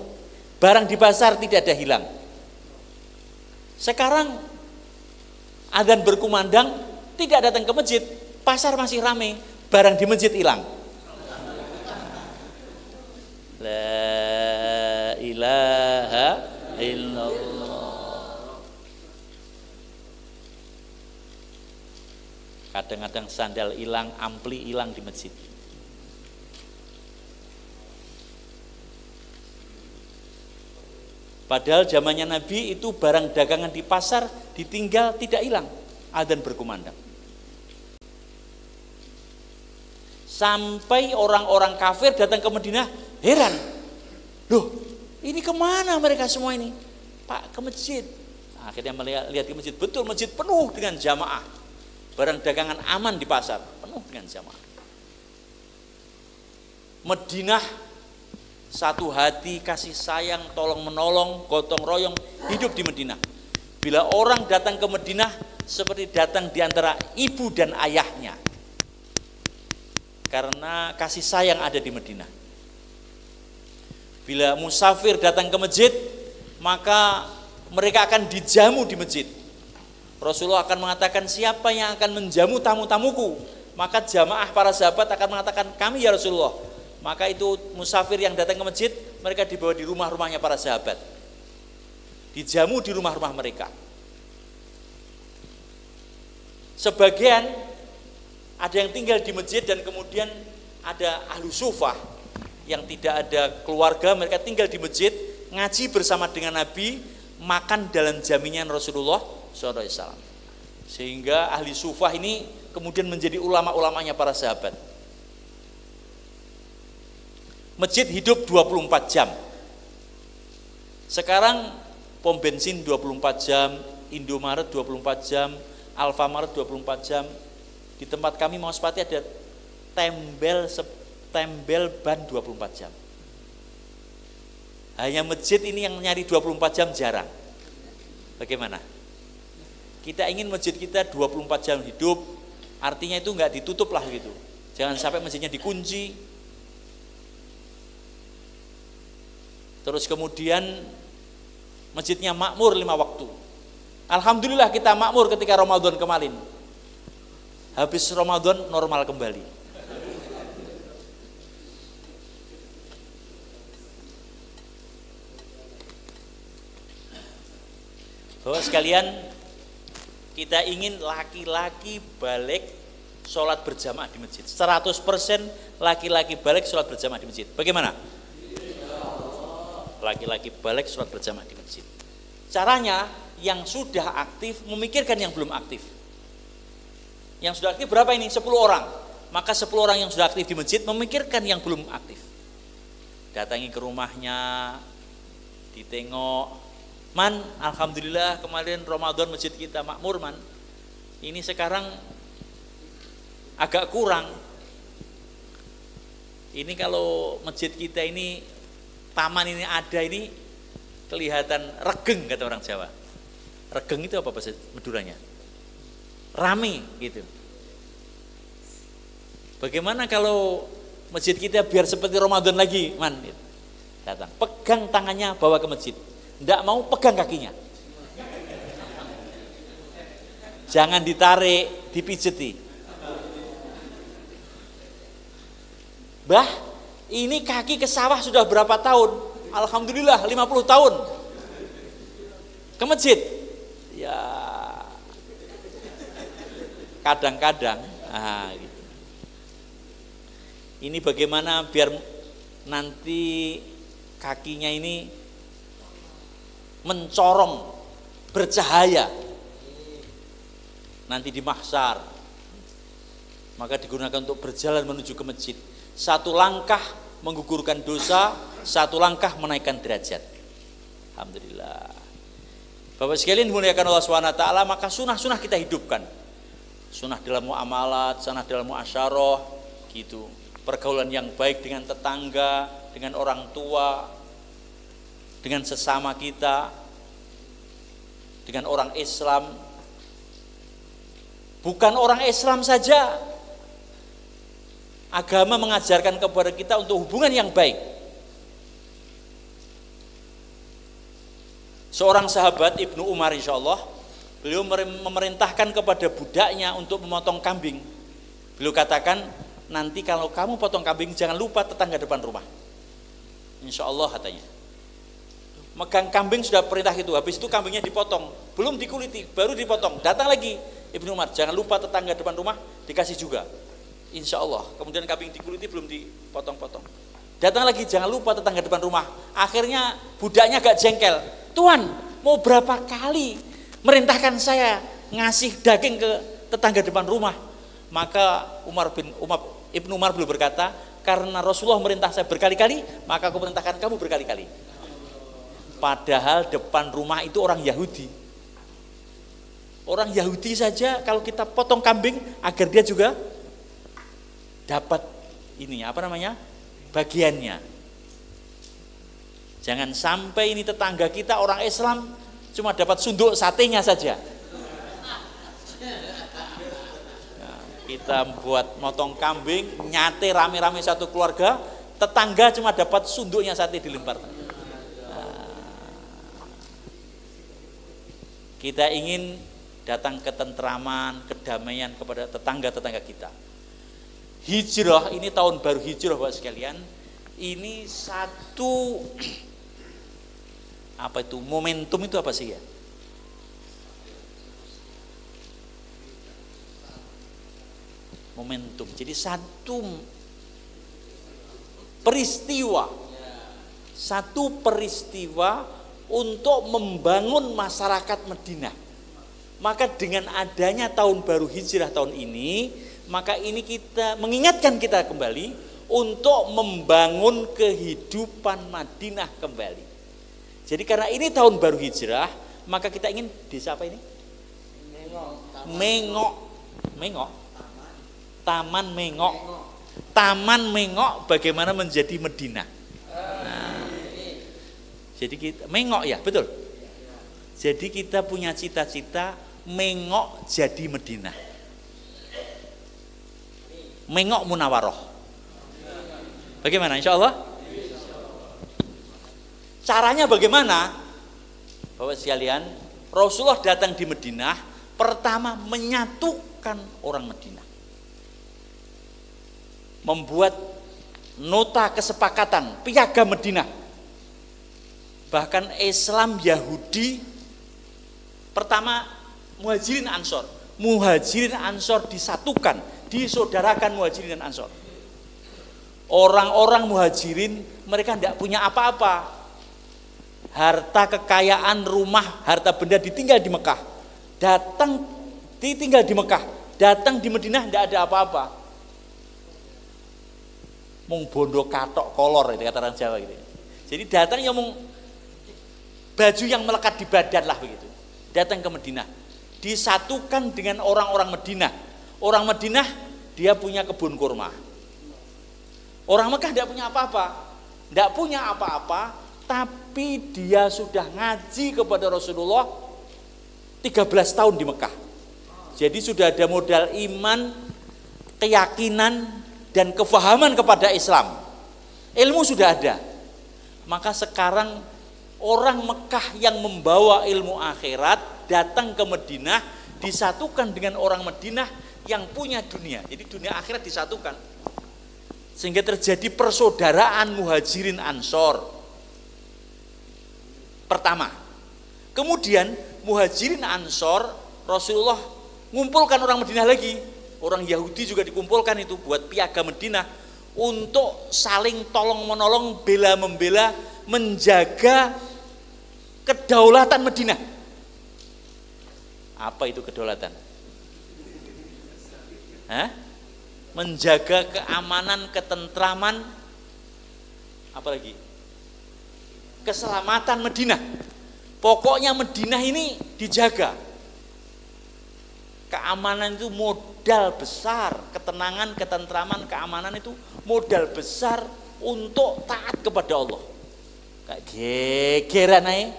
Barang di pasar tidak ada hilang. Sekarang adzan berkumandang, tidak datang ke masjid, pasar masih ramai, barang di masjid hilang. La ilaha illallah. Kadang-kadang sandal hilang, ampli hilang di masjid. Padahal zamannya Nabi itu barang dagangan di pasar ditinggal tidak hilang, adzan berkumandang. Sampai orang-orang kafir datang ke Madinah heran, loh ini kemana mereka semua ini? Pak, ke masjid. Akhirnya melihat ke masjid, betul masjid penuh dengan jamaah. Barang dagangan aman di pasar, penuh dengan jamaah. Madinah satu hati, kasih sayang, tolong menolong, gotong royong, hidup di Madinah. Bila orang datang ke Madinah seperti datang di antara ibu dan ayahnya, karena kasih sayang ada di Madinah. Bila musafir datang ke masjid, maka mereka akan dijamu di masjid. Rasulullah akan mengatakan, siapa yang akan menjamu tamu-tamuku? Maka jamaah para sahabat akan mengatakan, kami ya Rasulullah. Maka itu musafir yang datang ke masjid, mereka dibawa di rumah-rumahnya para sahabat, dijamu di rumah-rumah mereka. Sebagian ada yang tinggal di masjid dan kemudian ada ahlu sufah yang tidak ada keluarga, mereka tinggal di masjid, ngaji bersama dengan Nabi, makan dalam jaminan Rasulullah SAW. Sehingga ahli sufah ini kemudian menjadi ulama-ulamanya para sahabat. Masjid hidup 24 jam. Sekarang pom bensin 24 jam, Indomaret 24 jam, Alfamart 24 jam. Di tempat kami Maospati ada tembel ban 24 jam. Hanya masjid ini yang nyari 24 jam jarang. Bagaimana? Kita ingin masjid kita 24 jam hidup, artinya itu enggak ditutup lah gitu. Jangan sampai masjidnya dikunci. Terus kemudian masjidnya makmur 5 waktu. Alhamdulillah kita makmur ketika Ramadan kemarin. Habis Ramadan normal kembali. Bapak sekalian, kita ingin laki-laki balik sholat berjamaah di masjid. 100% laki-laki balik sholat berjamaah di masjid. Bagaimana? Laki-laki balik sholat berjamaah di masjid. Caranya, yang sudah aktif memikirkan yang belum aktif. Yang sudah aktif berapa ini? 10 orang. Maka 10 orang yang sudah aktif di masjid memikirkan yang belum aktif. Datangi ke rumahnya, ditengok. Man, alhamdulillah kemarin Ramadan masjid kita makmur, man. Ini sekarang agak kurang. Ini kalau masjid kita ini, taman ini ada ini, kelihatan regeng kata orang Jawa. Regeng itu apa bahasa Maduranya? Rame gitu. Bagaimana kalau masjid kita biar seperti Ramadan lagi, man? Datang, pegang tangannya, bawa ke masjid. Tidak mau pegang kakinya. Jangan ditarik, dipijeti. Bah, ini kaki ke sawah sudah berapa tahun? Alhamdulillah 50 tahun. Ke masjid. Ya. Kadang-kadang, gitu. Ini bagaimana biar nanti kakinya ini mencorong, bercahaya nanti di mahsyar, maka digunakan untuk berjalan menuju ke masjid. Satu langkah menggugurkan dosa, satu langkah menaikkan derajat. Alhamdulillah. Bapak sekalian dimuliakan Allah SWT, maka sunah-sunah kita hidupkan. Sunah dalam muamalat, sunah dalam muasyarah, gitu. Pergaulan yang baik dengan tetangga, dengan orang tua, dengan sesama kita, dengan orang Islam. Bukan orang Islam saja, agama mengajarkan kepada kita untuk hubungan yang baik. Seorang sahabat Ibnu Umar insyaallah, beliau memerintahkan kepada budaknya untuk memotong kambing. Beliau katakan, nanti kalau kamu potong kambing jangan lupa tetangga depan rumah. Insyaallah katanya. Megang kambing sudah perintah itu, habis itu kambingnya dipotong, belum dikuliti, baru dipotong. Datang lagi Ibnu Umar, jangan lupa tetangga depan rumah dikasih juga. Insya Allah. Kemudian kambing dikuliti belum dipotong-potong. Datang lagi, jangan lupa tetangga depan rumah. Akhirnya budaknya agak jengkel. Tuan, mau berapa kali merintahkan saya ngasih daging ke tetangga depan rumah? Maka Ibnu Umar beliau berkata, karena Rasulullah merintah saya berkali-kali, maka aku perintahkan kamu berkali-kali. Padahal depan rumah itu orang Yahudi. Orang Yahudi saja kalau kita potong kambing agar dia juga dapat ini bagiannya. Jangan sampai ini tetangga kita orang Islam cuma dapat sunduk satenya saja. Nah, kita buat motong kambing, nyate rame-rame satu keluarga, tetangga cuma dapat sunduknya sate dilempar. Kita ingin datang ketentraman, kedamaian kepada tetangga-tetangga kita. Hijrah, ini tahun baru hijrah Bapak sekalian. Ini satu momentum itu apa sih ya? Momentum. Jadi satu peristiwa untuk membangun masyarakat Madinah. Maka dengan adanya tahun baru hijrah tahun ini, maka ini kita mengingatkan kita kembali untuk membangun kehidupan Madinah kembali. Jadi karena ini tahun baru hijrah, maka kita ingin desa apa ini? Mengok. Mengok. Taman Mengok. Taman Mengok bagaimana menjadi Madinah. Nah, jadi kita Mengok ya, betul. Jadi kita punya cita-cita Mengok jadi Madinah. Mengok Munawaroh. Bagaimana? Insya Allah. Caranya bagaimana? Bapak sekalian, Rasulullah datang di Madinah, pertama menyatukan orang Madinah. Membuat nota kesepakatan piagam Madinah. Bahkan Islam Yahudi pertama Muhajirin Ansor. Muhajirin Ansor disatukan, disaudarakan Muhajirin dan Ansor. Orang-orang Muhajirin mereka tidak punya apa-apa. Harta kekayaan, rumah, harta benda ditinggal di Mekah. Ditinggal di Mekah. Datang di Madinah tidak ada apa-apa. Mung bondo katok kolor itu kata orang Jawa gitu. Jadi datang yang baju yang melekat di badan lah begitu. Datang ke Madinah. Disatukan dengan orang-orang Madinah. Orang Madinah dia punya kebun kurma. Orang Mekah tidak punya apa-apa. Tidak punya apa-apa. Tapi dia sudah ngaji kepada Rasulullah 13 tahun di Mekah. Jadi sudah ada modal iman, keyakinan, dan kefahaman kepada Islam. Ilmu sudah ada. Maka sekarang orang Mekah yang membawa ilmu akhirat datang ke Madinah, disatukan dengan orang Madinah yang punya dunia. Jadi dunia akhirat disatukan. Sehingga terjadi persaudaraan Muhajirin Ansor. Pertama, kemudian Muhajirin Ansor, Rasulullah ngumpulkan orang Madinah lagi, orang Yahudi juga dikumpulkan itu buat piagam Madinah untuk saling tolong menolong, bela membela, menjaga kedaulatan Madinah. Apa itu kedaulatan? Menjaga keamanan, ketentraman, apa lagi? Keselamatan Madinah. Pokoknya Madinah ini dijaga. Keamanan itu modal besar, ketenangan, ketentraman, keamanan itu modal besar untuk taat kepada Allah. Kayak gegeran aja.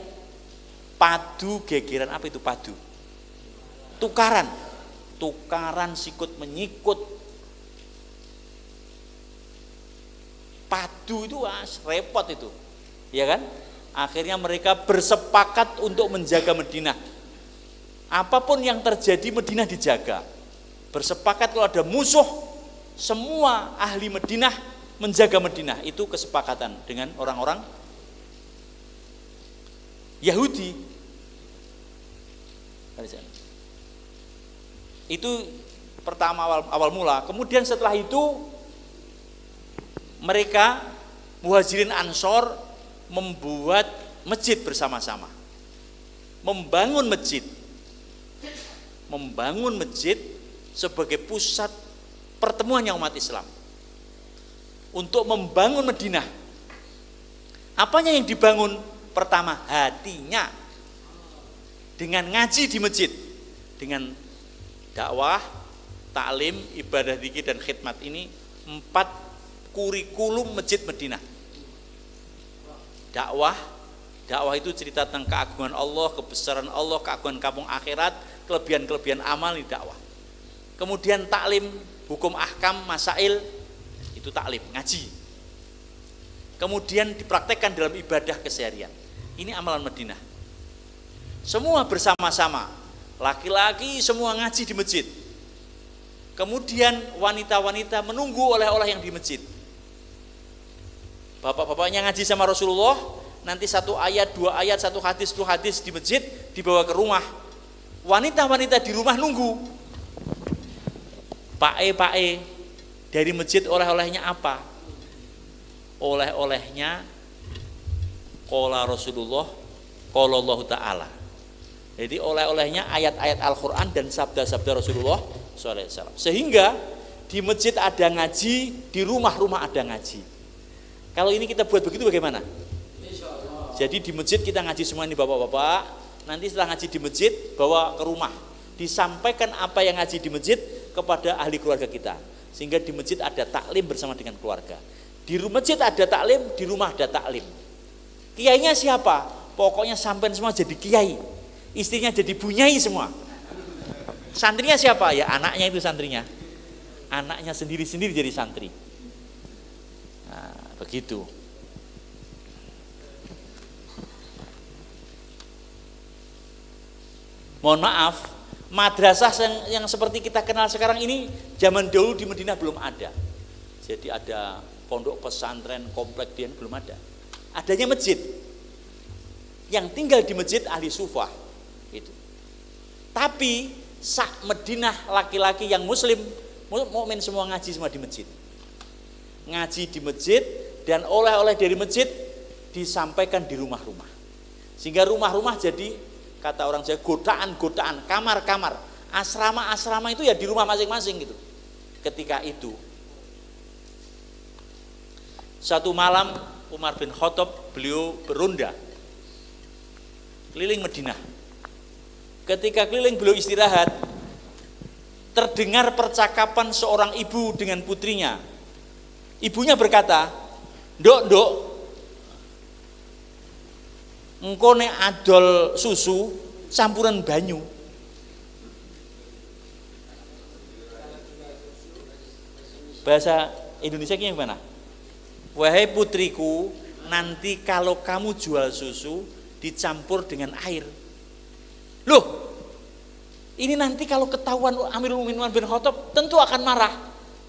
Padu gegeran, apa itu padu? Tukaran. Tukaran sikut menyikut. Padu itu repot itu. Ya kan? Akhirnya mereka bersepakat untuk menjaga Madinah. Apapun yang terjadi Madinah dijaga. Bersepakat kalau ada musuh, semua ahli Madinah menjaga Madinah. Itu kesepakatan dengan orang-orang Yahudi. Itu pertama awal mula. Kemudian setelah itu mereka Muhajirin Ansor membuat masjid bersama-sama, membangun masjid sebagai pusat pertemuannya umat Islam untuk membangun Madinah. Apanya yang dibangun? Pertama, hatinya dengan ngaji di masjid, dengan dakwah, taklim, ibadah zikir dan khidmat. Ini 4 kurikulum masjid Madinah. Dakwah itu cerita tentang keagungan Allah, kebesaran Allah, keagungan kampung akhirat, kelebihan-kelebihan amal di dakwah. Kemudian taklim, hukum ahkam, masail, itu taklim, ngaji. Kemudian dipraktekkan dalam ibadah keseharian. Ini amalan Madinah. Semua bersama-sama, laki-laki semua ngaji di masjid. Kemudian wanita-wanita menunggu oleh-oleh yang di masjid. Bapak-bapaknya ngaji sama Rasulullah, nanti 1 ayat, 2 ayat, 1 hadis, 2 hadis di masjid, dibawa ke rumah. Wanita-wanita di rumah nunggu. Pak-e, dari masjid oleh-olehnya apa? Oleh-olehnya qala Rasulullah, qala Allah Ta'ala. Jadi oleh-olehnya ayat-ayat Al-Quran dan sabda-sabda Rasulullah SAW. Sehingga di masjid ada ngaji, di rumah-rumah ada ngaji. Kalau ini kita buat begitu bagaimana? Jadi di masjid kita ngaji semua ini bapak-bapak. Nanti setelah ngaji di masjid bawa ke rumah. disampaikan apa yang ngaji di masjid kepada ahli keluarga kita. Sehingga di masjid ada taklim bersama dengan keluarga. Di masjid ada taklim, di rumah ada taklim. Kiainya siapa? Pokoknya sampean semua jadi kiai. Istrinya jadi bunyai semua. Santrinya siapa? Ya anaknya itu santrinya. Anaknya sendiri-sendiri jadi santri. Nah, begitu. Mohon maaf, madrasah yang seperti kita kenal sekarang ini zaman dahulu di Madinah belum ada. Jadi ada pondok pesantren komplek dia belum ada. Adanya masjid. Yang tinggal di masjid ahli sufah itu. Tapi sak Madinah laki-laki yang muslim mukmin semua ngaji semua di masjid. Ngaji di masjid dan oleh-oleh dari masjid disampaikan di rumah-rumah. Sehingga rumah-rumah jadi kata orang Jawa godaan-godaan, kamar-kamar, asrama-asrama itu ya di rumah masing-masing gitu. Ketika itu satu malam Umar bin Khattab beliau berronda keliling Madinah. Ketika keliling beliau istirahat, terdengar percakapan seorang ibu dengan putrinya. Ibunya berkata, "Nduk, engko nek adol susu campuran banyu." Bahasa Indonesia gimana? "Wahai putriku, nanti kalau kamu jual susu dicampur dengan air." Loh, ini nanti kalau ketahuan Amirul Mukminin Umar bin Khattab tentu akan marah.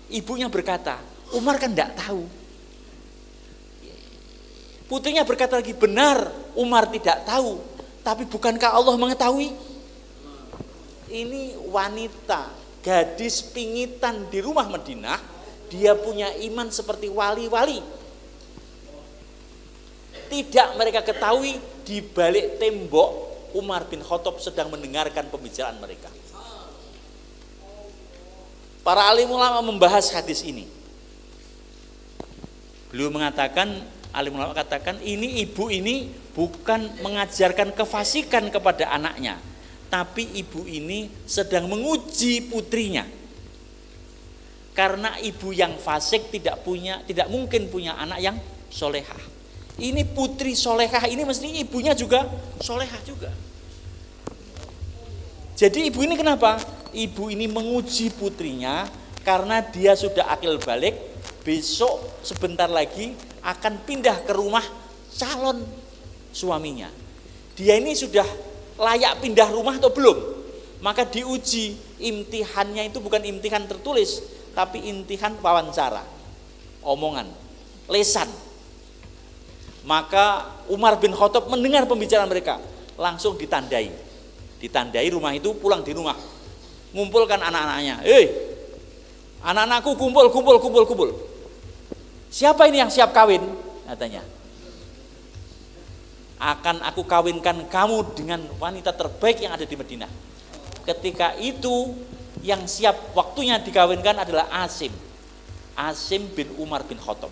Ibunya berkata, Umar kan tidak tahu. Putrinya berkata lagi, benar Umar tidak tahu, tapi bukankah Allah mengetahui? Ini wanita, gadis pingitan di rumah Madinah, dia punya iman seperti wali-wali. Tidak mereka ketahui di balik tembok Umar bin Khattab sedang mendengarkan pembicaraan mereka. Para alim ulama membahas hadis ini. Beliau mengatakan, alim ulama katakan, ini ibu ini bukan mengajarkan kefasikan kepada anaknya, tapi ibu ini sedang menguji putrinya. Karena ibu yang fasik tidak mungkin punya anak yang solehah. Ini putri solehah, ini mesti ibunya juga solehah juga. Jadi ibu ini kenapa? Ibu ini menguji putrinya karena dia sudah akil balik, besok sebentar lagi akan pindah ke rumah calon suaminya. Dia ini sudah layak pindah rumah atau belum? Maka diuji, imtihannya itu bukan imtihan tertulis, tapi imtihan wawancara, omongan, lesan. Maka Umar bin Khattab mendengar pembicaraan mereka, langsung ditandai rumah itu, pulang di rumah, ngumpulkan anak-anaknya. Anak-anakku kumpul. Siapa ini yang siap kawin? Katanya. Akan aku kawinkan kamu dengan wanita terbaik yang ada di Madinah. Ketika itu yang siap waktunya dikawinkan adalah Asim bin Umar bin Khattab.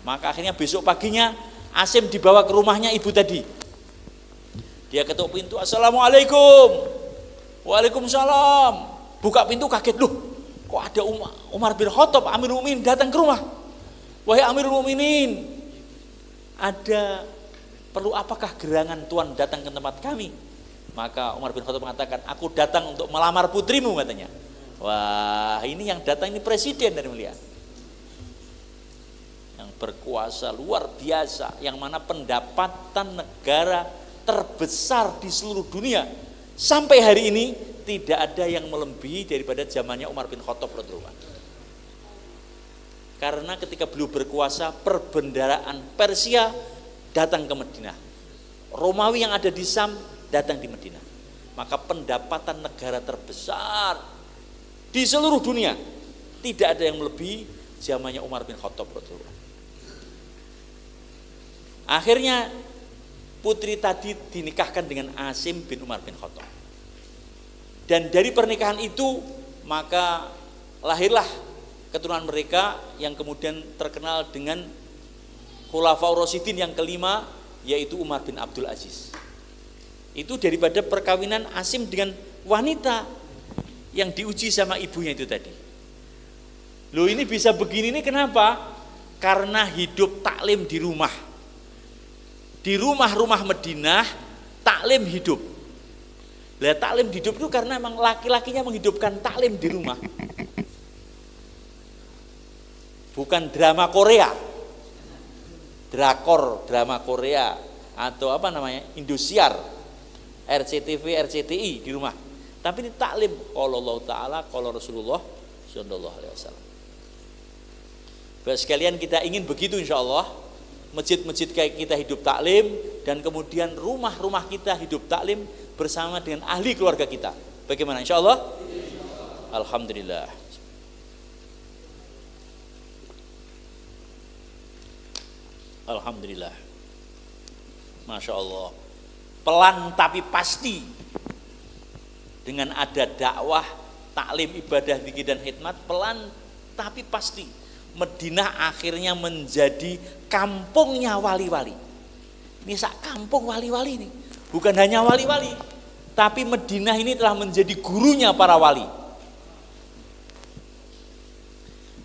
Maka akhirnya besok paginya Asim dibawa ke rumahnya ibu tadi. Dia ketuk pintu, "Assalamualaikum." "Waalaikumsalam." Buka pintu kaget, loh kok ada Umar bin Khattab, Amirul Mukminin datang ke rumah. "Wahai Amirul Mukminin, perlu apakah gerangan Tuan datang ke tempat kami?" Maka Umar bin Khattab mengatakan, "Aku datang untuk melamar putrimu," katanya. Wah, ini yang datang ini presiden dari mulia, yang berkuasa luar biasa, yang mana pendapatan negara terbesar di seluruh dunia. Sampai hari ini tidak ada yang melebihi daripada zamannya Umar bin Khattab radhiyallahu anhu. Karena ketika beliau berkuasa, perbendaharaan Persia datang ke Madinah, Romawi yang ada di Sam datang di Madinah. Maka pendapatan negara terbesar di seluruh dunia tidak ada yang melebihi zamannya Umar bin Khattab radhiyallahu anhu. Akhirnya putri tadi dinikahkan dengan Asim bin Umar bin Khattab. Dan dari pernikahan itu maka lahirlah keturunan mereka yang kemudian terkenal dengan Khulafaur Rasyidin yang kelima, yaitu Umar bin Abdul Aziz. Itu daripada perkawinan Asim dengan wanita yang diuji sama ibunya itu tadi. Loh ini bisa begini ini kenapa? Karena hidup taklim di rumah. Di rumah-rumah Madinah taklim hidup. Lah taklim hidup itu karena memang laki-lakinya menghidupkan taklim di rumah. Bukan drama Korea. Drakor, drama Korea atau apa namanya? Indosiar, RCTV, RCTI di rumah. Tapi ini taklim qala Allah taala, qala Rasulullah sallallahu alaihi wasallam. Baik sekalian kita ingin begitu insyaallah. Masjid-masjid kayak kita hidup taklim dan kemudian rumah-rumah kita hidup taklim bersama dengan ahli keluarga kita. Bagaimana insyaallah? Alhamdulillah. Alhamdulillah. Masya Allah. Pelan tapi pasti. Dengan ada dakwah, taklim, ibadah, zikir dan khidmat, pelan tapi pasti. Madinah akhirnya menjadi kampungnya wali-wali. Ini sak kampung wali-wali ini. Bukan hanya wali-wali, tapi Madinah ini telah menjadi gurunya para wali.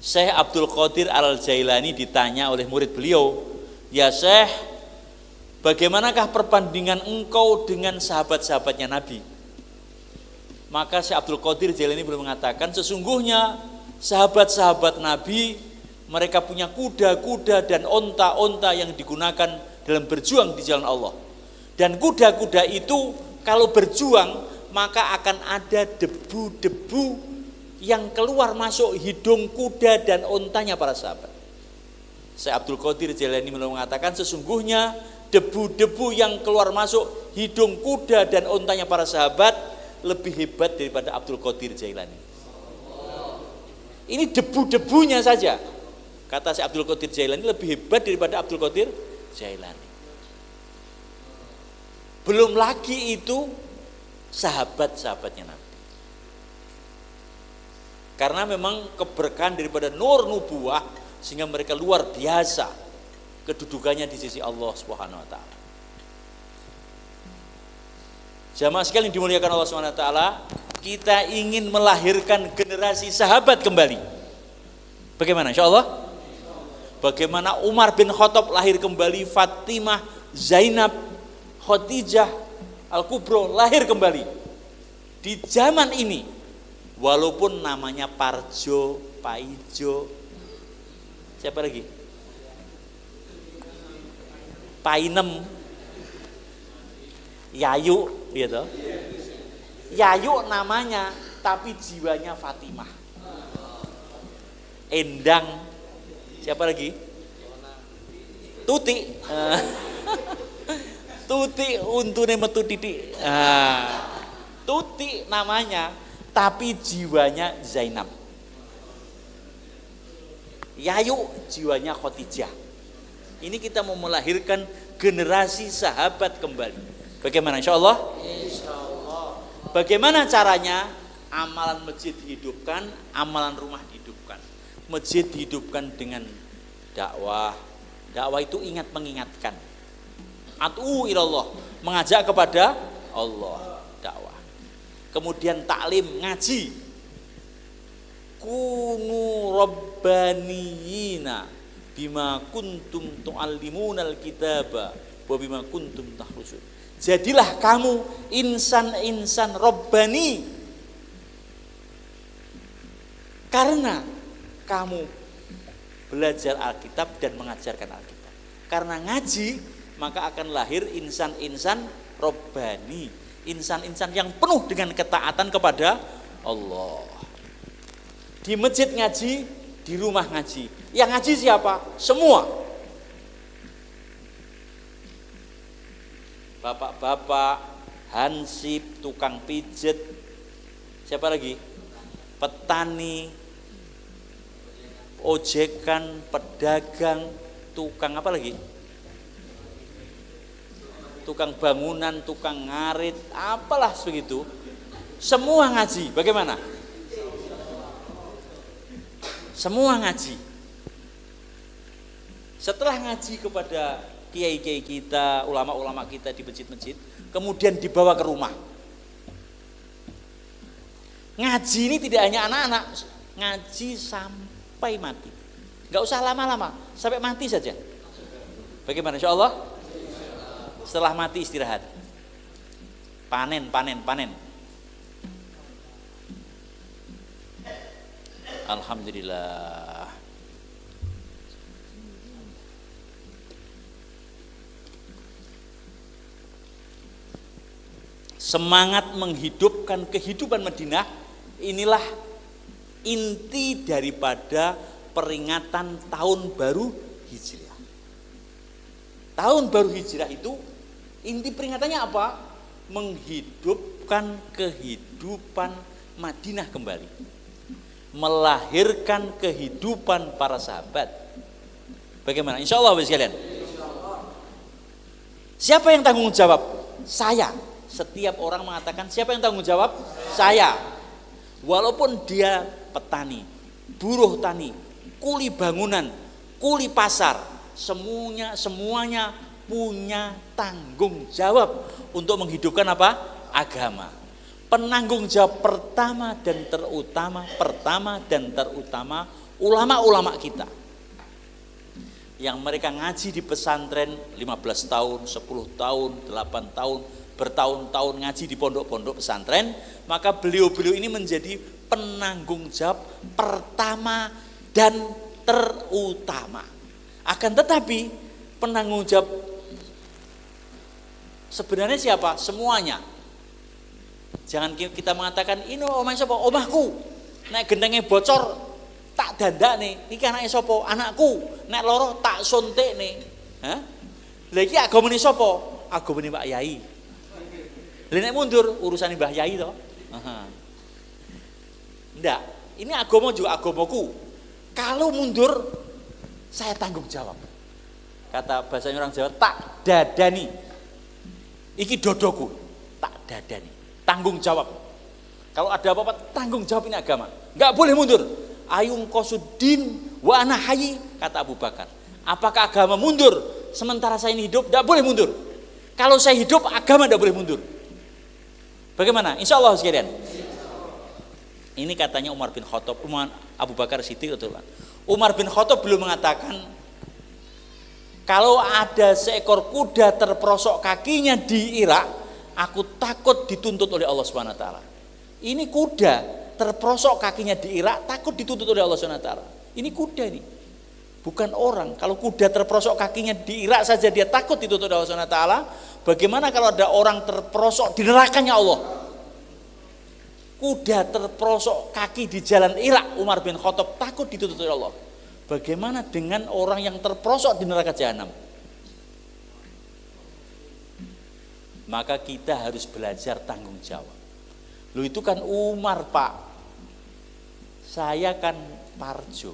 Syekh Abdul Qadir Al-Jailani ditanya oleh murid beliau, "Ya Syekh, bagaimanakah perbandingan engkau dengan sahabat-sahabatnya Nabi?" Maka Syekh Abdul Qadir Jailani beliau mengatakan, sesungguhnya sahabat-sahabat Nabi mereka punya kuda-kuda dan onta-onta yang digunakan dalam berjuang di jalan Allah. Dan kuda-kuda itu kalau berjuang maka akan ada debu-debu yang keluar masuk hidung kuda dan ontanya para sahabat. Syekh Abdul Qadir Jailani mengatakan sesungguhnya debu-debu yang keluar masuk hidung kuda dan ontanya para sahabat lebih hebat daripada Abdul Qadir Jailani. Ini debu-debunya saja. Kata Syekh Abdul Qadir Jailani lebih hebat daripada Abdul Qadir Jailani. Belum lagi itu sahabat-sahabatnya Nabi. Karena memang keberkahan daripada nur nubuwah sehingga mereka luar biasa kedudukannya di sisi Allah Subhanahu wa taala. Jamaah sekalian dimuliakan Allah Subhanahu wa taala, kita ingin melahirkan generasi sahabat kembali. Bagaimana insyaallah? Bagaimana Umar bin Khattab lahir kembali, Fatimah, Zainab, Khadijah, Al-Kubro lahir kembali di zaman ini, walaupun namanya Parjo, Paijo, siapa lagi? Painem, Yayu, gitu. Yayu namanya, tapi jiwanya Fatimah. Endang, siapa lagi? Tuti. Tuti untune metu titik. Tuti namanya, tapi jiwanya Zainab. Yayu jiwanya Khadijah. Ini kita mau melahirkan generasi sahabat kembali. Bagaimana insyaallah? Insyaallah. Bagaimana caranya? Amalan masjid dihidupkan, amalan rumah dihidupkan. Masjid dihidupkan dengan dakwah. Dakwah itu ingat mengingatkan. At'u ilallah, mengajak kepada Allah, dakwah. Kemudian taklim, ngaji. Kunu rabbaniyina bima kuntum tu'allimunal kitaba wa bima kuntum tahrusun. Jadilah kamu insan-insan rabbani karena kamu belajar Alkitab dan mengajarkan Alkitab. Karena ngaji maka akan lahir insan-insan robbani, insan-insan yang penuh dengan ketaatan kepada Allah. Di masjid ngaji, di rumah ngaji. Yang ngaji siapa? Semua. Bapak-bapak, hansip, tukang pijet, siapa lagi? Petani, ojekan, pedagang, tukang apa lagi? Tukang bangunan, tukang ngarit, apalah begitu. Semua ngaji. Bagaimana? Semua ngaji. Setelah ngaji kepada kiai-kiai kita, ulama-ulama kita di masjid-masjid, kemudian dibawa ke rumah. Ngaji ini tidak hanya anak-anak, ngaji sampai mati. Enggak usah lama-lama, sampai mati saja. Bagaimana insya Allah? Setelah mati istirahat. Panen. Alhamdulillah. Semangat menghidupkan kehidupan Madinah, inilah inti daripada peringatan tahun baru Hijriah. Tahun baru Hijriah itu inti peringatannya apa? Menghidupkan kehidupan Madinah kembali, melahirkan kehidupan para sahabat. Bagaimana? Insya Allah sekalian. Siapa yang tanggung jawab? Saya. Setiap orang mengatakan siapa yang tanggung jawab? Saya. Walaupun dia petani, buruh tani, kuli bangunan, kuli pasar, semuanya punya tanggung jawab untuk menghidupkan apa? Agama. Penanggung jawab pertama dan terutama ulama-ulama kita. Yang mereka ngaji di pesantren 15 tahun, 10 tahun, 8 tahun, bertahun-tahun ngaji di pondok-pondok pesantren, maka beliau-beliau ini menjadi penanggung jawab pertama dan terutama. Akan tetapi penanggung jawab sebenarnya siapa? Semuanya. Jangan kita mengatakan ini omah sapa? Omahku. Nek gendenge bocor tak dandakne. Iki anake sapa? Anakku. Nek loro tak suntikne. Hah? Lha iki agamane sapa? Agamane Pak Yai. Lha nek mundur urusan Mbah Yai to. Ndak, ini agama juga agamaku. Kalau mundur saya tanggung jawab. Kata bahasanya orang Jawa, tak dadani. Iki dodoku, tak dadani. Tanggung jawab. Kalau ada apa-apa tanggung jawab, ini agama. Enggak boleh mundur. Ayung qasuddin wa ana hayy, kata Abu Bakar. Apakah agama mundur sementara saya ini hidup? Enggak boleh mundur. Kalau saya hidup, agama enggak boleh mundur. Bagaimana? Insya Allah sekalian. Ini katanya Umar bin Khattab, Abu Bakar Siddiq. Umar bin Khattab belum mengatakan kalau ada seekor kuda terperosok kakinya di Irak, aku takut dituntut oleh Allah Subhanahu wa taala. Ini kuda terperosok kakinya di Irak, takut dituntut oleh Allah Subhanahu wa taala. Ini kuda ini. Bukan orang. Kalau kuda terperosok kakinya di Irak saja dia takut dituntut oleh Allah Subhanahu wa taala, bagaimana kalau ada orang terperosok di nerakanya Allah? Kuda terperosok kaki di jalan Irak, Umar bin Khattab takut dituntut oleh Allah. Bagaimana dengan orang yang terperosok di neraka jahanam? Maka kita harus belajar tanggung jawab. Lu itu kan Umar, Pak. Saya kan Parjo.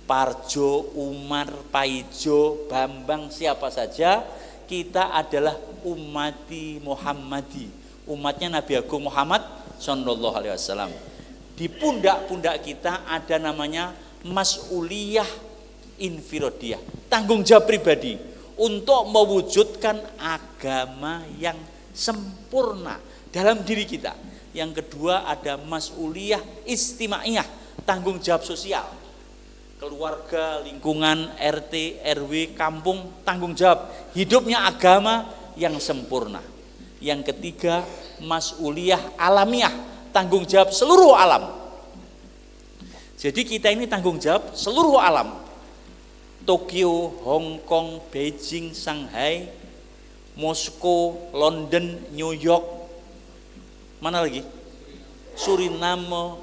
Parjo, Umar, Paijo, Bambang, siapa saja, kita adalah ummati Muhammadi, umatnya Nabi Agung Muhammad sallallahu alaihi wasallam. Di pundak-pundak kita ada namanya mas'uliyah infirodiyah, tanggung jawab pribadi untuk mewujudkan agama yang sempurna dalam diri kita. Yang kedua ada mas'uliyah istimaiyah, tanggung jawab sosial, keluarga, lingkungan, RT, RW, kampung, tanggung jawab hidupnya agama yang sempurna. Yang ketiga mas'uliyah alamiah, tanggung jawab seluruh alam. Jadi kita ini tanggung jawab seluruh alam. Tokyo, Hong Kong, Beijing, Shanghai, Moskow, London, New York, mana lagi? Suriname,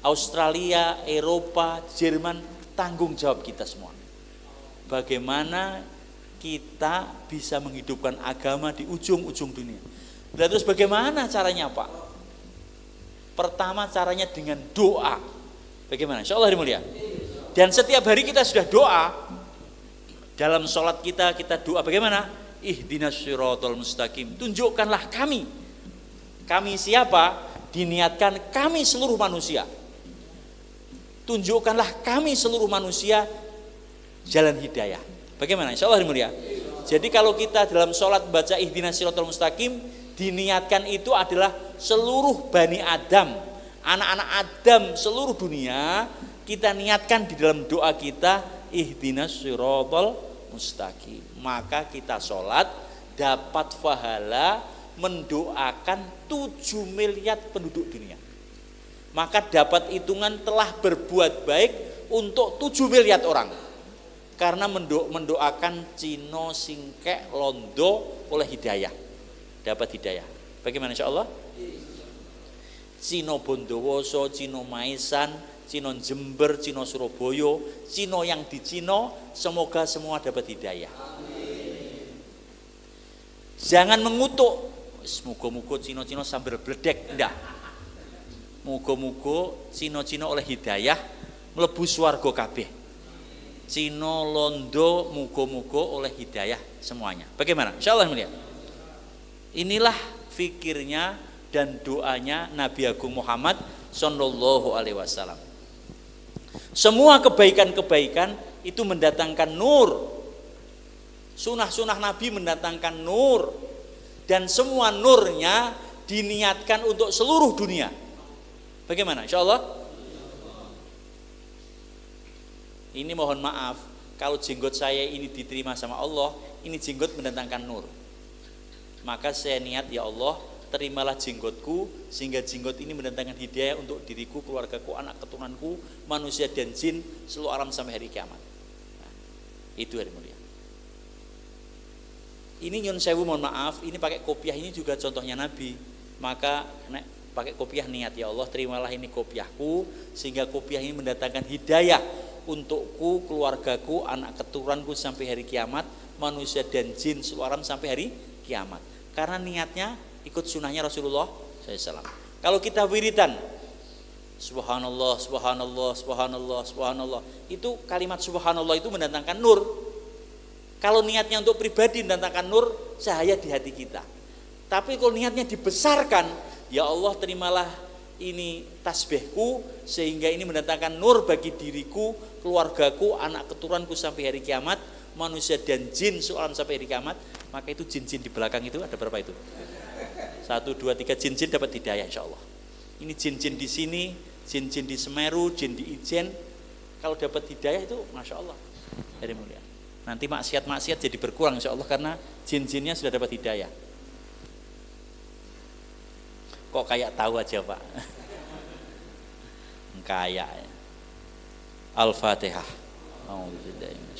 Australia, Eropa, Jerman, tanggung jawab kita semua. Bagaimana kita bisa menghidupkan agama di ujung-ujung dunia. Dan terus bagaimana caranya, Pak? Pertama caranya dengan doa. Bagaimana? Insya Allah hari mulia. Dan setiap hari kita sudah doa. Dalam sholat kita doa bagaimana? Ihdinas siratal mustaqim. Tunjukkanlah kami. Kami siapa? Diniatkan kami seluruh manusia. Tunjukkanlah kami seluruh manusia jalan hidayah. Bagaimana? Insya Allah hari mulia. Jadi kalau kita dalam sholat baca ihdinas siratal mustaqim, diniatkan itu adalah seluruh Bani Adam, anak-anak Adam seluruh dunia, kita niatkan di dalam doa kita, ihdinas siratal mustaqim. Maka kita sholat dapat pahala mendoakan 7 miliar penduduk dunia. Maka dapat hitungan telah berbuat baik untuk 7 miliar orang. Karena mendoakan Cino Singkek Londo oleh hidayah, dapat hidayah. Bagaimana insya Allah? Cino Bondowoso, Cino Maisan, Cino Jember, Cino Surabaya, Cino yang di Cino, semoga semua dapat hidayah. Jangan mengutuk, muga-muga Cino-Cino sambil bledek, enggak. Muga-muga Cino-Cino oleh hidayah mlebu swarga kabeh. Cino Londo muga-muga oleh hidayah semuanya. Bagaimana? Insyaallah mulia. Inilah fikirnya dan doanya Nabi Agung Muhammad sallallahu alaihi wasallam. Semua kebaikan-kebaikan itu mendatangkan nur. Sunah-sunah Nabi mendatangkan nur, dan semua nurnya diniatkan untuk seluruh dunia. Bagaimana? Insyaallah. Ini mohon maaf, kalau jenggot saya ini diterima sama Allah, ini jenggot mendatangkan nur. Maka saya niat, ya Allah, terimalah jenggotku, sehingga jenggot ini mendatangkan hidayah untuk diriku, keluargaku, anak keturunanku, manusia dan jin, seluruh alam sampai hari kiamat. Nah, itu hari mulia. Ini nyun sewu mohon maaf, ini pakai kopiah ini juga contohnya Nabi. Maka pakai kopiah niat, ya Allah, terimalah ini kopiahku, sehingga kopiah ini mendatangkan hidayah untukku, keluargaku, anak keturunanku sampai hari kiamat, manusia dan jin seluruh alam sampai hari kiamat. Karena niatnya ikut sunnahnya Rasulullah SAW. Kalau kita wiridan, subhanallah, subhanallah, subhanallah, subhanallah, itu kalimat subhanallah itu mendatangkan nur. Kalau niatnya untuk pribadi mendatangkan nur, cahaya di hati kita. Tapi kalau niatnya dibesarkan, ya Allah terimalah ini tasbihku, sehingga ini mendatangkan nur bagi diriku, keluargaku, anak keturunanku sampai hari kiamat, manusia dan jin seorang sampai hari kiamat. Maka itu jin-jin di belakang itu ada berapa itu? 1, 2, 3 jin-jin dapat hidayah insya Allah. Ini jin-jin di sini, jin-jin di Semeru, jin di Ijen. Kalau dapat hidayah itu masya Allah dari mulia. Nanti maksiat-maksiat jadi berkurang insya Allah karena jin-jinnya sudah dapat hidayah. Kok kayak tahu aja Pak? Kayak ya. Al-Fatihah. Alhamdulillah.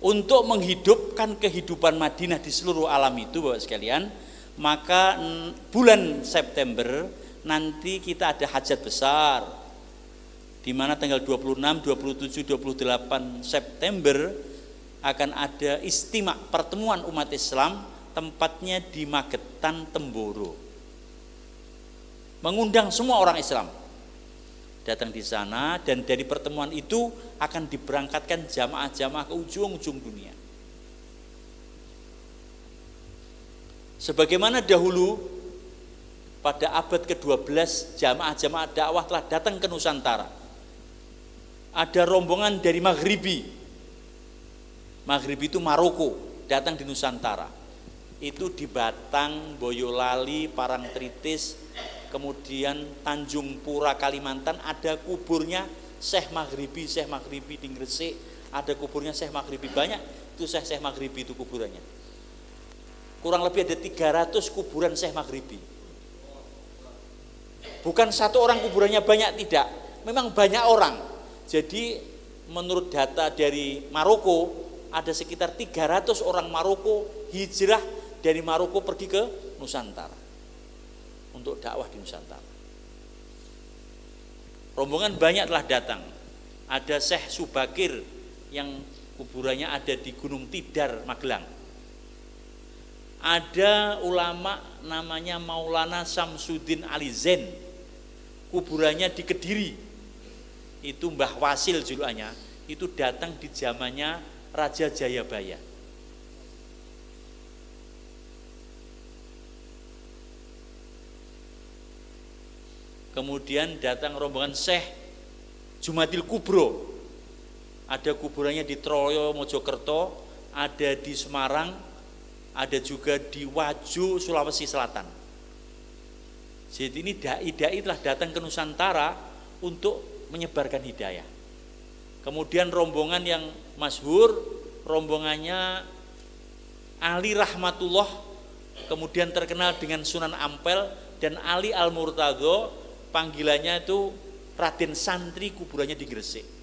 Untuk menghidupkan kehidupan Madinah di seluruh alam itu Bapak sekalian, maka bulan September nanti kita ada hajat besar, di mana tanggal 26, 27, 28 September akan ada istimak pertemuan umat Islam, tempatnya di Magetan, Temboro. Mengundang semua orang Islam datang di sana, dan dari pertemuan itu akan diberangkatkan jamaah-jamaah ke ujung-ujung dunia. Sebagaimana dahulu pada abad ke-12 jamaah-jamaah dakwah telah datang ke Nusantara. Ada rombongan dari Maghribi. Maghribi itu Maroko, datang di Nusantara. Itu di Batang, Boyolali, Parangtritis, kemudian Tanjung Pura, Kalimantan ada kuburnya Syekh Maghribi di Gresik, ada kuburnya Syekh Maghribi, banyak itu Syekh Maghribi itu kuburannya. Kurang lebih ada 300 kuburan Syekh Maghribi. Bukan satu orang kuburannya banyak, tidak. Memang banyak orang. Jadi menurut data dari Maroko, ada sekitar 300 orang Maroko hijrah dari Maroko pergi ke Nusantara untuk dakwah di Nusantara. Rombongan banyak telah datang. Ada Syekh Subakir yang kuburannya ada di Gunung Tidar, Magelang. Ada ulama namanya Maulana Samsudin Ali Zain, kuburannya di Kediri. Itu Mbah Wasil julukannya, itu datang di zamannya Raja Jayabaya. kemudian datang rombongan Syekh Jumadil Kubro, ada kuburannya di Troyo Mojokerto, ada di Semarang, ada juga di Wajo Sulawesi Selatan. Jadi ini dai-dai telah datang ke Nusantara untuk menyebarkan hidayah. Kemudian rombongan yang masyhur, rombongannya Ali Rahmatullah, kemudian terkenal dengan Sunan Ampel, dan Ali Al-Murtadho, panggilannya itu Raden Santri, kuburannya di Gresik.